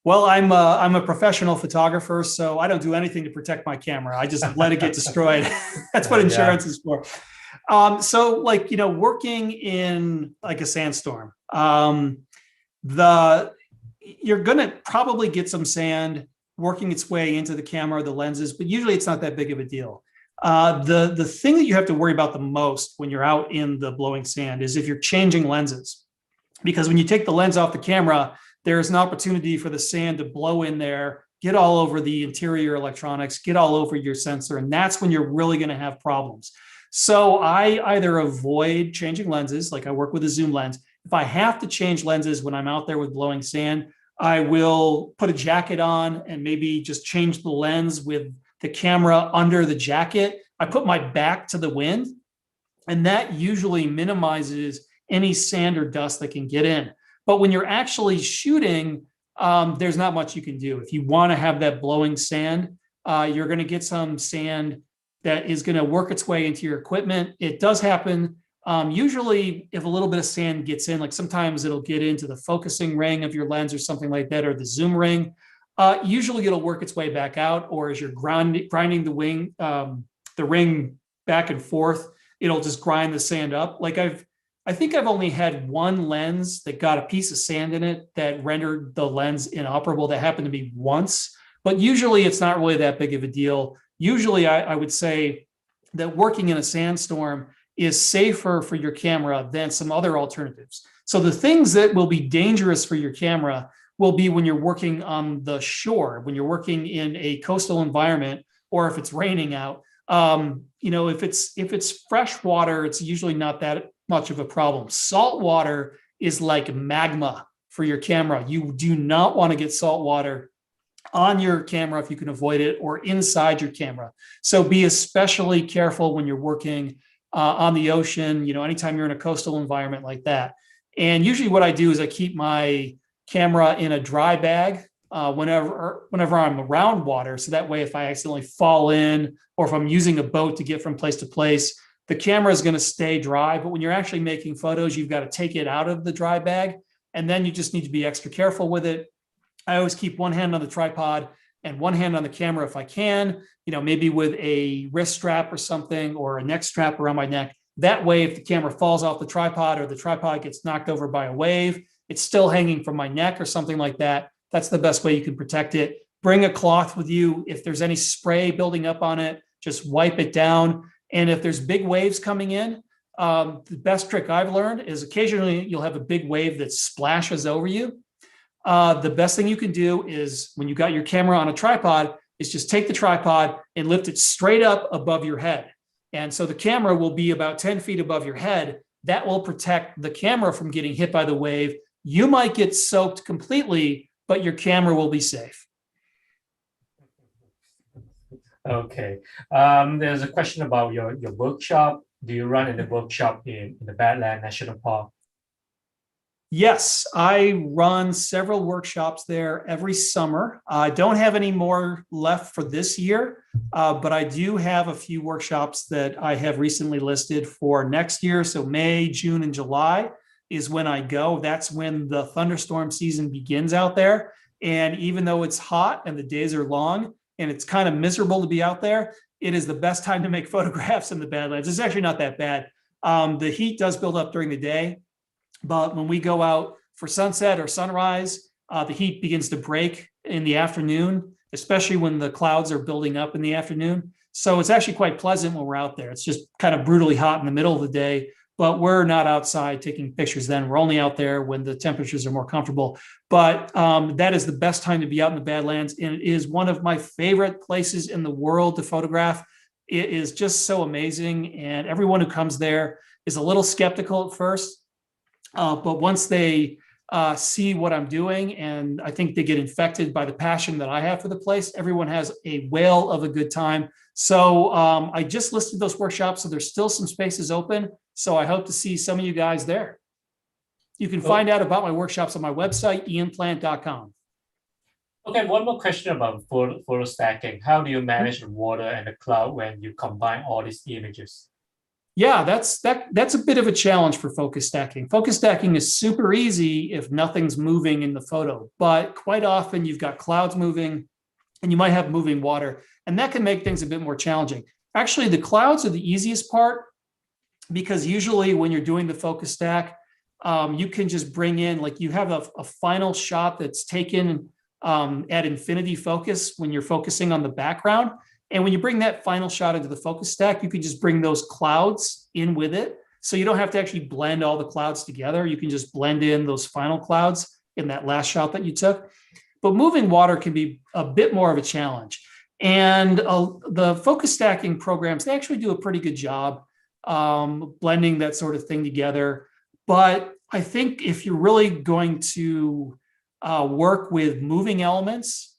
[SPEAKER 9] Well, I'm a professional photographer, so I don't do anything to protect my camera. I just let it get destroyed. That's what insurance is for. So like, working in like a sandstorm, you're going to probably get some sand working its way into the camera, the lenses, but usually it's not that big of a deal. The thing that you have to worry about the most when you're out in the blowing sand is if you're changing lenses, because when you take the lens off the camera, there's an opportunity for the sand to blow in there, get all over the interior electronics, get all over your sensor, and that's when you're really going to have problems. So I either avoid changing lenses, like I work with a zoom lens. If I have to change lenses when I'm out there with blowing sand, I will put a jacket on and maybe just change the lens with the camera under the jacket. I put my back to the wind, and that usually minimizes any sand or dust that can get in. But when you're actually shooting, there's not much you can do. If you want to have that blowing sand, you're going to get some sand that is going to work its way into your equipment. It does happen. Usually, if a little bit of sand gets in, like sometimes it'll get into the focusing ring of your lens or something like that, or the zoom ring. Usually it'll work its way back out, or as you're grinding the ring back and forth, it'll just grind the sand up. Like I think I've only had one lens that got a piece of sand in it that rendered the lens inoperable. That happened to me once, but usually it's not really that big of a deal. Usually I would say that working in a sandstorm is safer for your camera than some other alternatives. So the things that will be dangerous for your camera will be when you're working on the shore, when you're working in a coastal environment, or if it's raining out. If it's fresh water, it's usually not that much of a problem. Salt water is like magma for your camera. You do not want to get salt water on your camera if you can avoid it, or inside your camera. So be especially careful when you're working on the ocean, anytime you're in a coastal environment like that. And usually what I do is I keep my camera in a dry bag whenever I'm around water. So that way, if I accidentally fall in, or if I'm using a boat to get from place to place, the camera is going to stay dry. But when you're actually making photos, you've got to take it out of the dry bag, and then you just need to be extra careful with it. I always keep one hand on the tripod and one hand on the camera if I can, maybe with a wrist strap or something, or a neck strap around my neck. That way, if the camera falls off the tripod, or the tripod gets knocked over by a wave, it's still hanging from my neck or something like that. That's the best way you can protect it. Bring a cloth with you. If there's any spray building up on it, just wipe it down. And if there's big waves coming in, the best trick I've learned is occasionally you'll have a big wave that splashes over you. The best thing you can do is, when you got your camera on a tripod, is just take the tripod and lift it straight up above your head. And so the camera will be about 10 feet above your head. That will protect the camera from getting hit by the wave. You might get soaked completely, but your camera will be safe.
[SPEAKER 4] Okay. There's a question about your workshop. Do you run in the workshop in the Badlands National Park?
[SPEAKER 9] Yes, I run several workshops there every summer. I don't have any more left for this year, but I do have a few workshops that I have recently listed for next year. So May, June, and July is when I go. That's when the thunderstorm season begins out there. And even though it's hot and the days are long and it's kind of miserable to be out there, it is the best time to make photographs in the Badlands. It's actually not that bad. The heat does build up during the day, but when we go out for sunset or sunrise, the heat begins to break in the afternoon, especially when the clouds are building up in the afternoon. So it's actually quite pleasant when we're out there. It's just kind of brutally hot in the middle of the day, but we're not outside taking pictures then. We're only out there when the temperatures are more comfortable. But that is the best time to be out in the Badlands. And it is one of my favorite places in the world to photograph. It is just so amazing. And everyone who comes there is a little skeptical at first. But once they see what I'm doing, and I think they get infected by the passion that I have for the place. Everyone has a whale of a good time. So I just listed those workshops, so there's still some spaces open. So I hope to see some of you guys there. You can find out about my workshops on my website, ianplant.com.
[SPEAKER 4] Okay, one more question about photo stacking. How do you manage the water and the cloud when you combine all these images?
[SPEAKER 9] Yeah, that's a bit of a challenge for focus stacking. Focus stacking is super easy if nothing's moving in the photo, but quite often you've got clouds moving and you might have moving water, and that can make things a bit more challenging. Actually, the clouds are the easiest part because usually when you're doing the focus stack, you can just bring in, like you have a final shot that's taken at infinity focus when you're focusing on the background. And when you bring that final shot into the focus stack, you can just bring those clouds in with it. So you don't have to actually blend all the clouds together. You can just blend in those final clouds in that last shot that you took. But moving water can be a bit more of a challenge. And the focus stacking programs, they actually do a pretty good job blending that sort of thing together. But I think if you're really going to work with moving elements,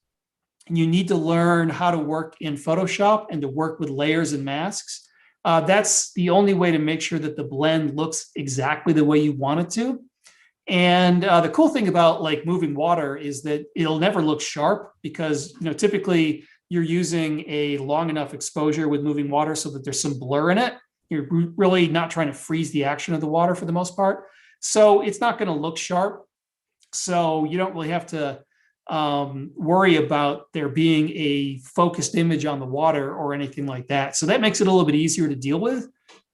[SPEAKER 9] you need to learn how to work in Photoshop and to work with layers and masks. That's the only way to make sure that the blend looks exactly the way you want it to. And the cool thing about like moving water is that it'll never look sharp because, you know, typically you're using a long enough exposure with moving water so that there's some blur in it. You're really not trying to freeze the action of the water for the most part. So it's not going to look sharp. So you don't really have to worry about there being a focused image on the water or anything like that. So that makes it a little bit easier to deal with,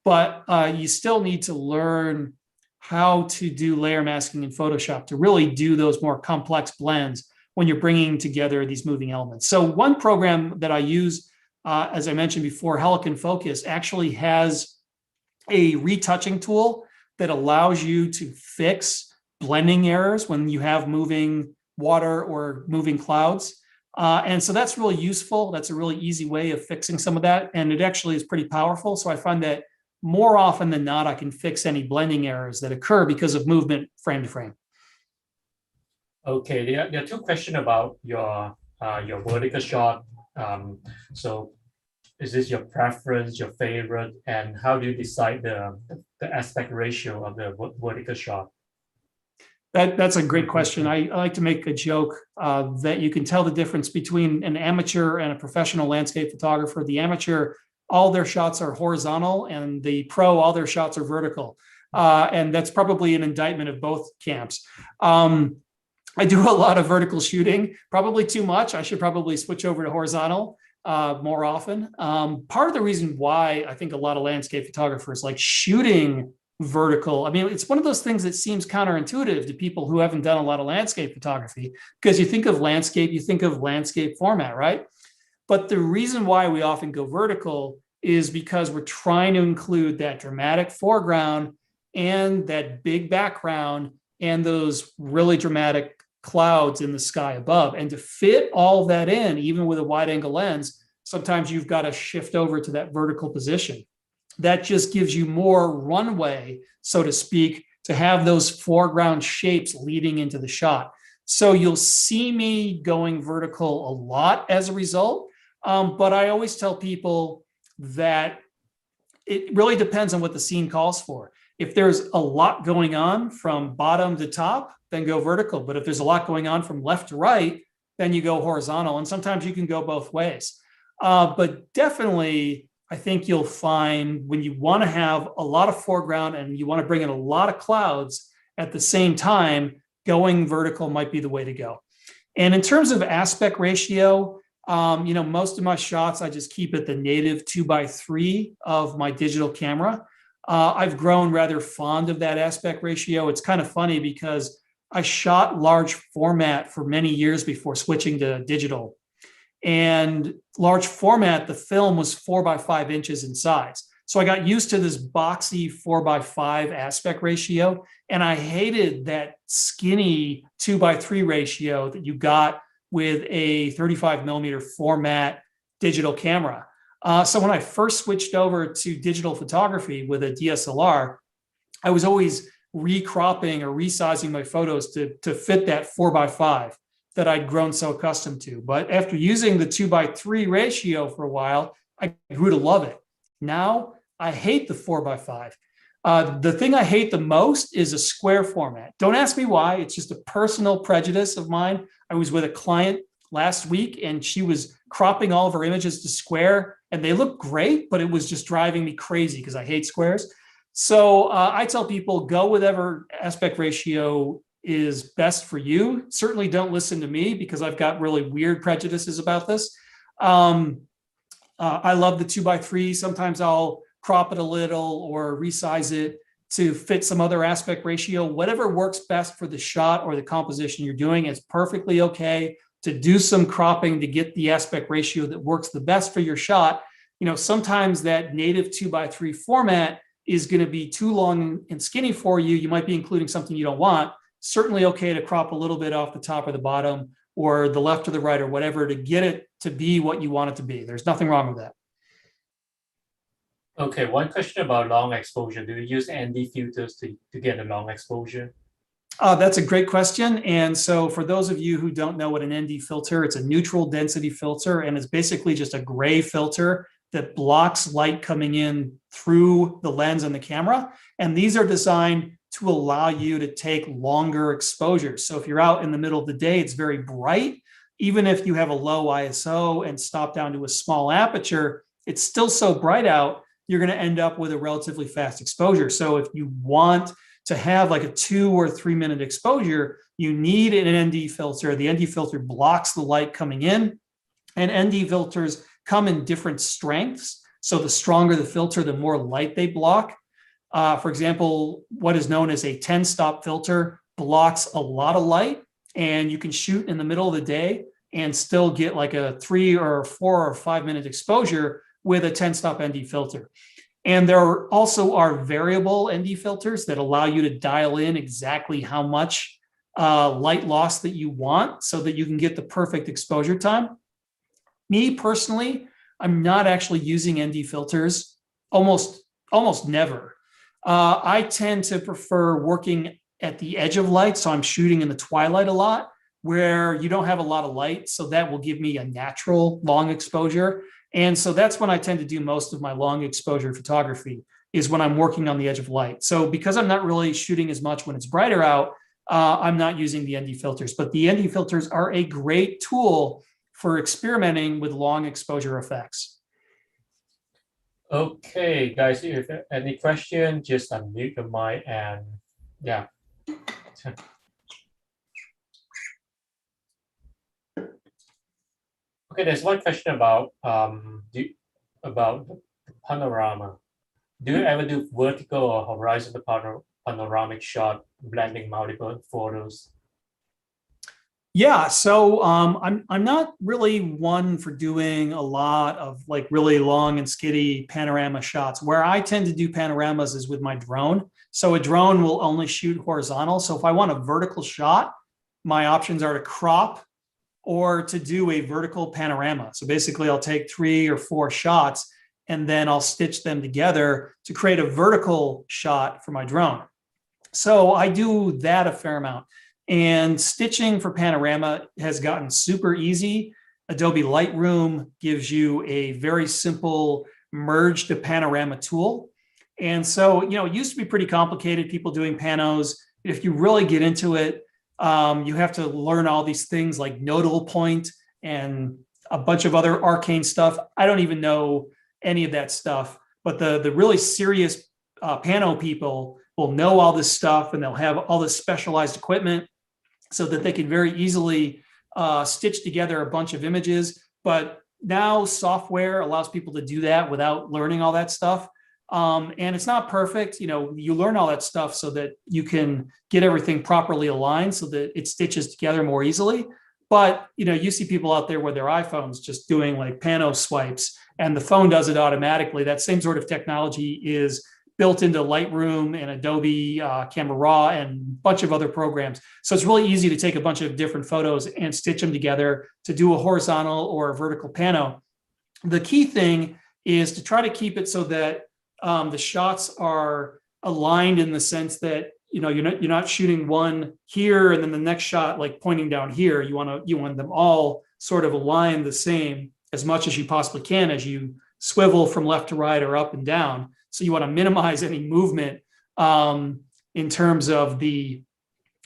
[SPEAKER 9] but you still need to learn how to do layer masking in Photoshop to really do those more complex blends when you're bringing together these moving elements. So one program that I use, as I mentioned before, Helicon Focus, actually has a retouching tool that allows you to fix blending errors when you have moving water or moving clouds. And so that's really useful. That's a really easy way of fixing some of that. And it actually is pretty powerful. So I find that more often than not, I can fix any blending errors that occur because of movement frame to frame.
[SPEAKER 4] Okay, there are two questions about your vertical shot. So is this your preference, your favorite, and how do you decide the aspect ratio of the vertical shot?
[SPEAKER 9] That's a great question. I like to make a joke that you can tell the difference between an amateur and a professional landscape photographer. The amateur, all their shots are horizontal, and the pro, all their shots are vertical. And that's probably an indictment of both camps. I do a lot of vertical shooting, probably too much. I should probably switch over to horizontal more often. Part of the reason why I think a lot of landscape photographers like shooting vertical, I mean, it's one of those things that seems counterintuitive to people who haven't done a lot of landscape photography, because you think of landscape format, right? But the reason why we often go vertical is because we're trying to include that dramatic foreground and that big background and those really dramatic clouds in the sky above. And to fit all of that in, even with a wide angle lens, sometimes you've got to shift over to that vertical position. That just gives you more runway, so to speak, to have those foreground shapes leading into the shot. So you'll see me going vertical a lot as a result. But I always tell people that it really depends on what the scene calls for. If there's a lot going on from bottom to top, then go vertical. But if there's a lot going on from left to right, then you go horizontal. And sometimes you can go both ways. But definitely, I think you'll find when you want to have a lot of foreground and you want to bring in a lot of clouds at the same time, going vertical might be the way to go. And in terms of aspect ratio, most of my shots, I just keep it the native 2:3 of my digital camera. I've grown rather fond of that aspect ratio. It's kind of funny because I shot large format for many years before switching to digital. And large format, the film was 4:5 inches in size. So I got used to this boxy 4:5 aspect ratio. And I hated that skinny 2:3 ratio that you got with a 35mm format digital camera. So when I first switched over to digital photography with a DSLR, I was always recropping or resizing my photos to fit that 4:5 that I'd grown so accustomed to. But after using the 2:3 ratio for a while, I grew to love it. Now I hate the 4:5. The thing I hate the most is a square format. Don't ask me why. It's just a personal prejudice of mine. I was with a client last week and she was cropping all of her images to square and they look great, but it was just driving me crazy because I hate squares. So I tell people go with whatever aspect ratio is best for you. Certainly don't listen to me because I've got really weird prejudices about this. I love the 2:3. Sometimes I'll crop it a little or resize it to fit some other aspect ratio. Whatever works best for the shot or the composition you're doing, it's perfectly okay to do some cropping to get the aspect ratio that works the best for your shot. You know, sometimes that native 2:3 format is going to be too long and skinny for you. You might be including something you don't want. Certainly okay to crop a little bit off the top or the bottom or the left or the right or whatever to get it to be what you want it to be. There's nothing wrong with that.
[SPEAKER 4] Okay, one question about long exposure. Do you use ND filters to get a long exposure?
[SPEAKER 9] That's a great question. And so for those of you who don't know what an ND filter, it's a neutral density filter, and it's basically just a gray filter that blocks light coming in through the lens and the camera. And these are designed to allow you to take longer exposures. So if you're out in the middle of the day, it's very bright. Even if you have a low ISO and stop down to a small aperture, it's still so bright out, you're going to end up with a relatively fast exposure. So if you want to have like a 2 or 3 minute exposure, you need an ND filter. The ND filter blocks the light coming in, and ND filters come in different strengths. So the stronger the filter, the more light they block. For example, what is known as a 10-stop filter blocks a lot of light, and you can shoot in the middle of the day and still get like a 3 or 4 or 5 minute exposure with a 10-stop ND filter. And there also are variable ND filters that allow you to dial in exactly how much light loss that you want so that you can get the perfect exposure time. Me personally, I'm not actually using ND filters almost never. I tend to prefer working at the edge of light. So I'm shooting in the twilight a lot where you don't have a lot of light. So that will give me a natural long exposure. And so that's when I tend to do most of my long exposure photography is when I'm working on the edge of light. So because I'm not really shooting as much when it's brighter out, I'm not using the ND filters, but the ND filters are a great tool for experimenting with long exposure effects.
[SPEAKER 4] Okay, guys, if any question, just unmute your mic and yeah. Okay, there's one question about the panorama. Do you ever do vertical or horizontal panoramic shot, blending multiple photos?
[SPEAKER 9] Yeah, so I'm not really one for doing a lot of like really long and skitty panorama shots. Where I tend to do panoramas is with my drone. So a drone will only shoot horizontal. So if I want a vertical shot, my options are to crop or to do a vertical panorama. So basically I'll take 3 or 4 shots and then I'll stitch them together to create a vertical shot for my drone. So I do that a fair amount. And stitching for panorama has gotten super easy. Adobe Lightroom gives you a very simple merge to panorama tool. And so, you know, it used to be pretty complicated, people doing panos. If you really get into it, you have to learn all these things like nodal point and a bunch of other arcane stuff. I don't even know any of that stuff, but the really serious pano people will know all this stuff and they'll have all this specialized equipment so that they can very easily stitch together a bunch of images. But now software allows people to do that without learning all that stuff. And it's not perfect. You know, you learn all that stuff so that you can get everything properly aligned so that it stitches together more easily. But, you know, you see people out there with their iPhones just doing like pano swipes and the phone does it automatically. That same sort of technology is built into Lightroom and Adobe Camera Raw and a bunch of other programs. So it's really easy to take a bunch of different photos and stitch them together to do a horizontal or a vertical pano. The key thing is to try to keep it so that the shots are aligned in the sense that you're not shooting one here and then the next shot like pointing down here. You want them all sort of aligned the same as much as you possibly can as you swivel from left to right or up and down. So you want to minimize any movement in terms of the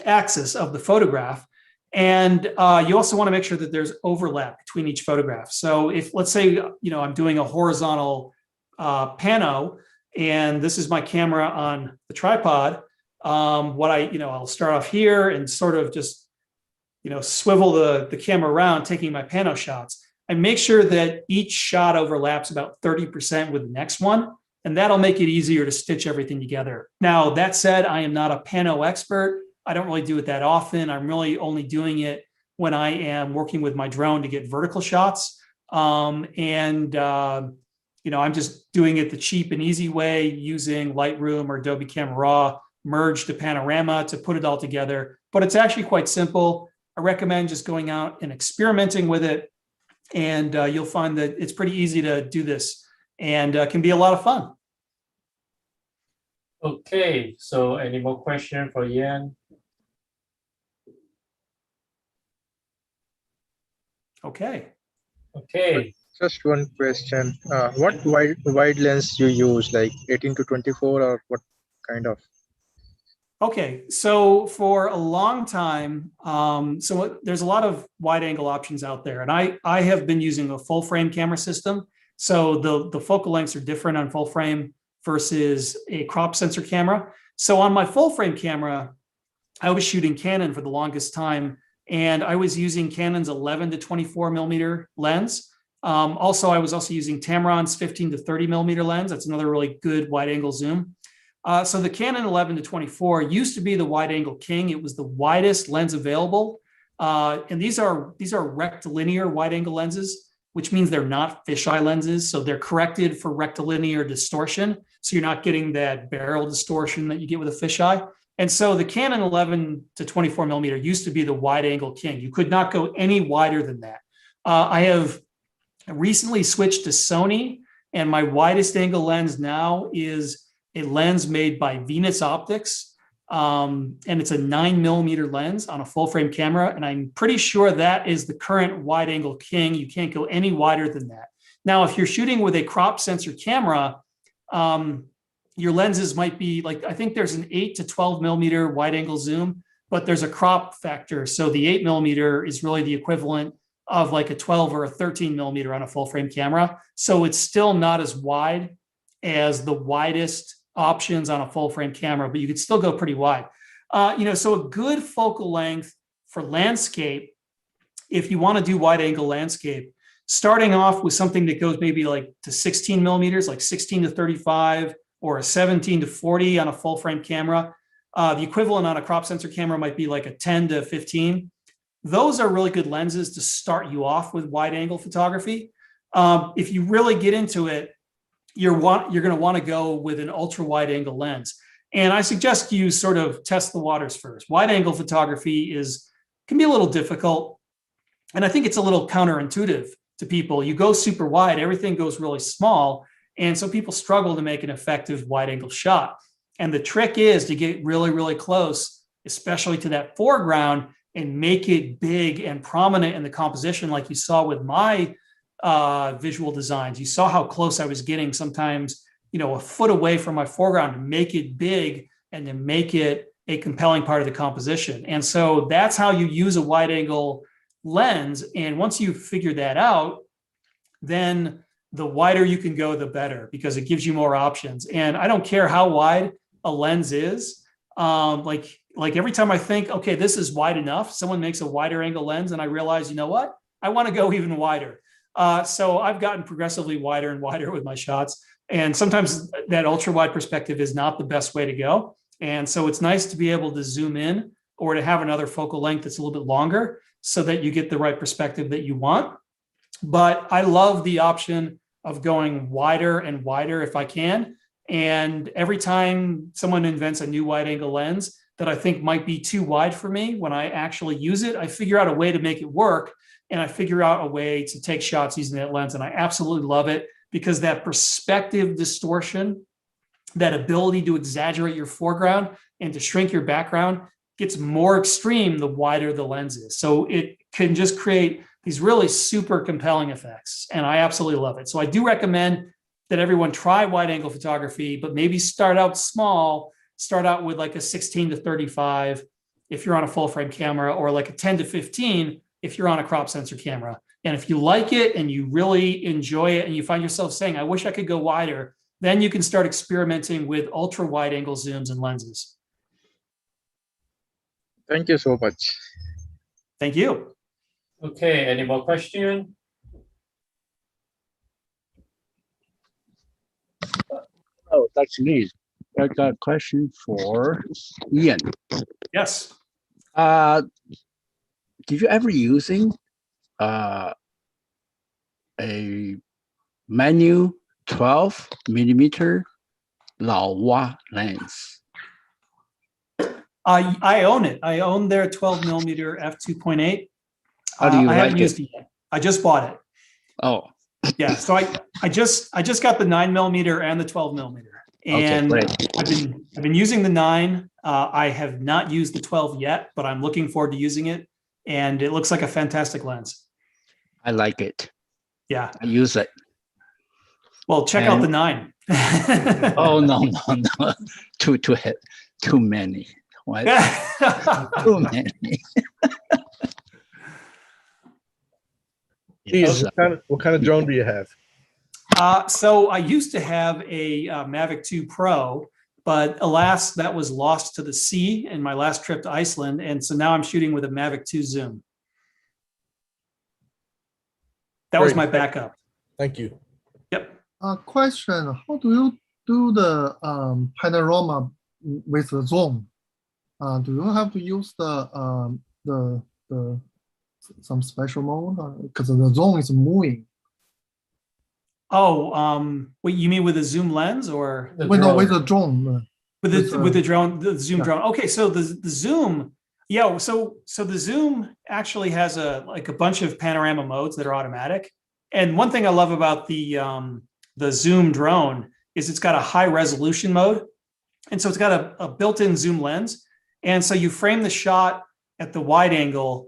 [SPEAKER 9] axis of the photograph. And you also want to make sure that there's overlap between each photograph. So if, let's say, I'm doing a horizontal pano, and this is my camera on the tripod, I'll start off here and sort of just, swivel the camera around, taking my pano shots. I make sure that each shot overlaps about 30% with the next one, and that'll make it easier to stitch everything together. Now, that said, I am not a pano expert. I don't really do it that often. I'm really only doing it when I am working with my drone to get vertical shots. I'm just doing it the cheap and easy way using Lightroom or Adobe Camera Raw, merge to Panorama to put it all together. But it's actually quite simple. I recommend just going out and experimenting with it. And you'll find that it's pretty easy to do this and can be a lot of fun.
[SPEAKER 4] Okay, so any more questions for Yan?
[SPEAKER 9] Okay.
[SPEAKER 6] Just one question. What wide lens you use, like 18 to 24, or what kind of?
[SPEAKER 9] Okay, so for a long time, there's a lot of wide angle options out there, and I have been using a full frame camera system. So the focal lengths are different on full frame versus a crop sensor camera. So on my full frame camera, I was shooting Canon for the longest time, and I was using Canon's 11 to 24 millimeter lens. Also, I was also using Tamron's 15 to 30 millimeter lens. That's another really good wide angle zoom. So the Canon 11 to 24 used to be the wide angle king. It was the widest lens available. And these are rectilinear wide angle lenses, which means they're not fisheye lenses. So they're corrected for rectilinear distortion. So you're not getting that barrel distortion that you get with a fisheye. And so the Canon 11 to 24 millimeter used to be the wide angle king. You could not go any wider than that. I have recently switched to Sony, and my widest angle lens now is a lens made by Venus Optics. And it's a 9 millimeter lens on a full frame camera. And I'm pretty sure that is the current wide angle king. You can't go any wider than that. Now, if you're shooting with a crop sensor camera, your lenses might be like, I think there's an 8 to 12 millimeter wide angle zoom, but there's a crop factor. So the 8 millimeter is really the equivalent of like a 12 or a 13 millimeter on a full frame camera. So it's still not as wide as the widest options on a full frame camera, but you could still go pretty wide. So a good focal length for landscape, if you want to do wide angle landscape, starting off with something that goes maybe like to 16 millimeters, like 16 to 35 or a 17 to 40 on a full frame camera. The equivalent on a crop sensor camera might be like a 10 to 15. Those are really good lenses to start you off with wide angle photography. If you really get into it, you're going to want to go with an ultra wide angle lens. And I suggest you sort of test the waters first. Wide angle photography can be a little difficult. And I think it's a little counterintuitive to people. You go super wide, everything goes really small. And so people struggle to make an effective wide angle shot. And the trick is to get really, really close, especially to that foreground, and make it big and prominent in the composition, like you saw with my visual designs. You saw how close I was getting, sometimes, a foot away from my foreground, to make it big and to make it a compelling part of the composition. And so that's how you use a wide angle lens. And once you figure that out, then the wider you can go, the better, because it gives you more options. And I don't care how wide a lens is. Like every time I think, okay, this is wide enough, someone makes a wider angle lens and I realize, you know what? I want to go even wider. So I've gotten progressively wider and wider with my shots. And sometimes that ultra wide perspective is not the best way to go. And so it's nice to be able to zoom in or to have another focal length that's a little bit longer so that you get the right perspective that you want. But I love the option of going wider and wider if I can. And every time someone invents a new wide angle lens that I think might be too wide for me, when I actually use it, I figure out a way to make it work. And I figure out a way to take shots using that lens. And I absolutely love it, because that perspective distortion that ability to exaggerate your foreground and to shrink your background gets more extreme the wider the lens is. So it can just create these really super compelling effects. And I absolutely love it. So I do recommend that everyone try wide angle photography, but maybe start out small, start out with like a 16 to 35 if you're on a full frame camera, or like a 10 to 15 if you're on a crop sensor camera. And if you like it and you really enjoy it and you find yourself saying, I wish I could go wider, then you can start experimenting with ultra wide angle zooms and lenses.
[SPEAKER 6] Thank you so much.
[SPEAKER 9] Thank you.
[SPEAKER 4] Okay, any more question?
[SPEAKER 1] Oh, that's neat. I got a question for Ian.
[SPEAKER 9] Yes.
[SPEAKER 1] Did you ever using a manual 12 millimeter Kah-Wai lens?
[SPEAKER 9] I own it. I own their 12 millimeter f2.8.
[SPEAKER 1] How do you
[SPEAKER 9] I haven't
[SPEAKER 1] like
[SPEAKER 9] used
[SPEAKER 1] it?
[SPEAKER 9] it yet. I just bought it.
[SPEAKER 1] Oh,
[SPEAKER 9] Yeah. So I just got the 9 millimeter and the 12 millimeter.
[SPEAKER 1] okay,
[SPEAKER 9] And
[SPEAKER 1] great.
[SPEAKER 9] I've been using the 9. I have not used the 12 yet, but I'm looking forward to using it. And it looks like a fantastic lens.
[SPEAKER 1] I like it.
[SPEAKER 9] Yeah.
[SPEAKER 1] I use it.
[SPEAKER 9] Well, check out the 9.
[SPEAKER 1] Oh, no. Too many. What? Too many.
[SPEAKER 11] Ian, what kind of drone do you have?
[SPEAKER 9] So I used to have a Mavic 2 Pro, but alas, that was lost to the sea in my last trip to Iceland. And so now I'm shooting with a Mavic 2 Zoom. That was my backup.
[SPEAKER 11] Thank you.
[SPEAKER 9] Yep.
[SPEAKER 12] Question: how do you do the panorama with the zoom? Do you have to use the some special mode because the zone is moving?
[SPEAKER 9] Oh, what you mean with a zoom lens or
[SPEAKER 12] with the drone?
[SPEAKER 9] With the drone, the zoom drone. Okay, so the zoom, yeah. So the zoom actually has a bunch of panorama modes that are automatic. And one thing I love about the zoom drone is it's got a high resolution mode, and so it's got a built-in zoom lens. And so you frame the shot at the wide angle,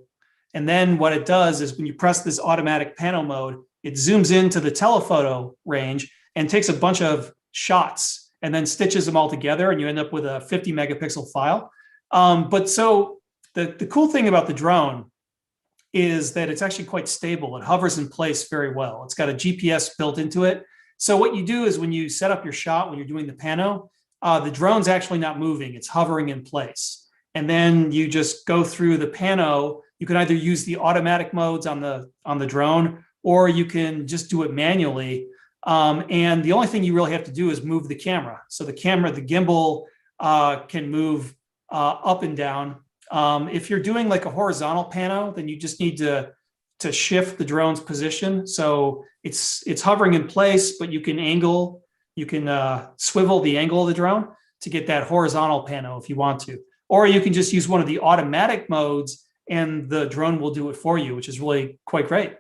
[SPEAKER 9] and then what it does is when you press this automatic pano mode, it zooms into the telephoto range and takes a bunch of shots and then stitches them all together, and you end up with a 50 megapixel file. But so the cool thing about the drone is that it's actually quite stable. It hovers in place very well. It's got a GPS built into it. So what you do is when you set up your shot, when you're doing the pano, the drone's actually not moving, it's hovering in place. And then you just go through the pano. You can either use the automatic modes on the drone, or you can just do it manually. And the only thing you really have to do is move the camera. So the gimbal can move up and down. If you're doing like a horizontal pano, then you just need to shift the drone's position. So it's hovering in place, but you can swivel the angle of the drone to get that horizontal pano if you want to. Or you can just use one of the automatic modes and the drone will do it for you, which is really quite great.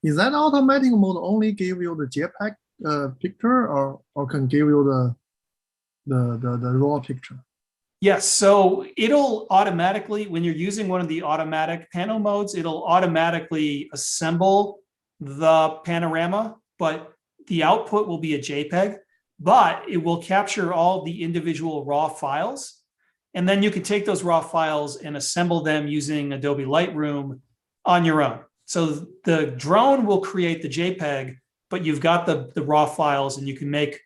[SPEAKER 12] Is that automatic mode only give you the JPEG picture, or can give you the raw picture?
[SPEAKER 9] Yes, so it'll automatically, when you're using one of the automatic pano modes, it'll automatically assemble the panorama, but the output will be a JPEG, but it will capture all the individual raw files. And then you can take those raw files and assemble them using Adobe Lightroom on your own. So the drone will create the JPEG, but you've got the raw files and you can make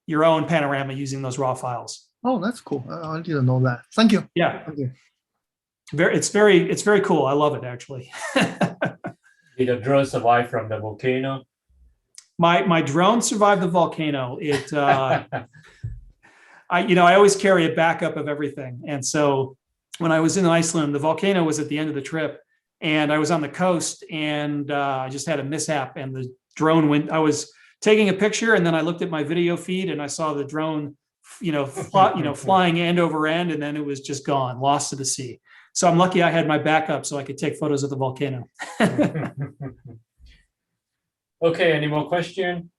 [SPEAKER 9] your own panorama using those raw files.
[SPEAKER 12] Oh, that's cool. I didn't know that. Thank you.
[SPEAKER 9] Yeah.
[SPEAKER 12] Thank you.
[SPEAKER 9] It's very cool. I love it actually.
[SPEAKER 4] Did the drone survive from the volcano?
[SPEAKER 9] My drone survived the volcano. It I always carry a backup of everything. And so when I was in Iceland, the volcano was at the end of the trip, and I was on the coast, and I just had a mishap, and the drone went. I was taking a picture, and then I looked at my video feed, and I saw the drone, flying end over end, and then it was just gone, lost to the sea. So I'm lucky I had my backup, so I could take photos of the volcano.
[SPEAKER 4] Okay, any more question?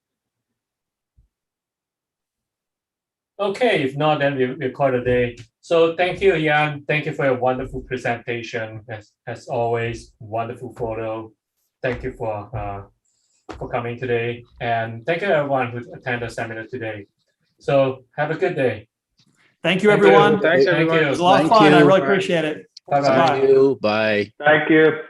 [SPEAKER 4] Okay, if not, then we'll call it a day. So thank you, Jan. Thank you for your wonderful presentation. As always, wonderful photo. Thank you for coming today. And thank you everyone who attended the seminar today. So have a good day.
[SPEAKER 9] Thank you, everyone.
[SPEAKER 6] Thanks,
[SPEAKER 4] Thank
[SPEAKER 6] everyone.
[SPEAKER 4] you.
[SPEAKER 9] It was a lot of
[SPEAKER 1] Thank
[SPEAKER 9] fun. I
[SPEAKER 1] you.
[SPEAKER 9] really
[SPEAKER 6] Bye.
[SPEAKER 9] appreciate it.
[SPEAKER 4] Bye-bye.
[SPEAKER 1] Thank you. Bye.
[SPEAKER 13] Thank you.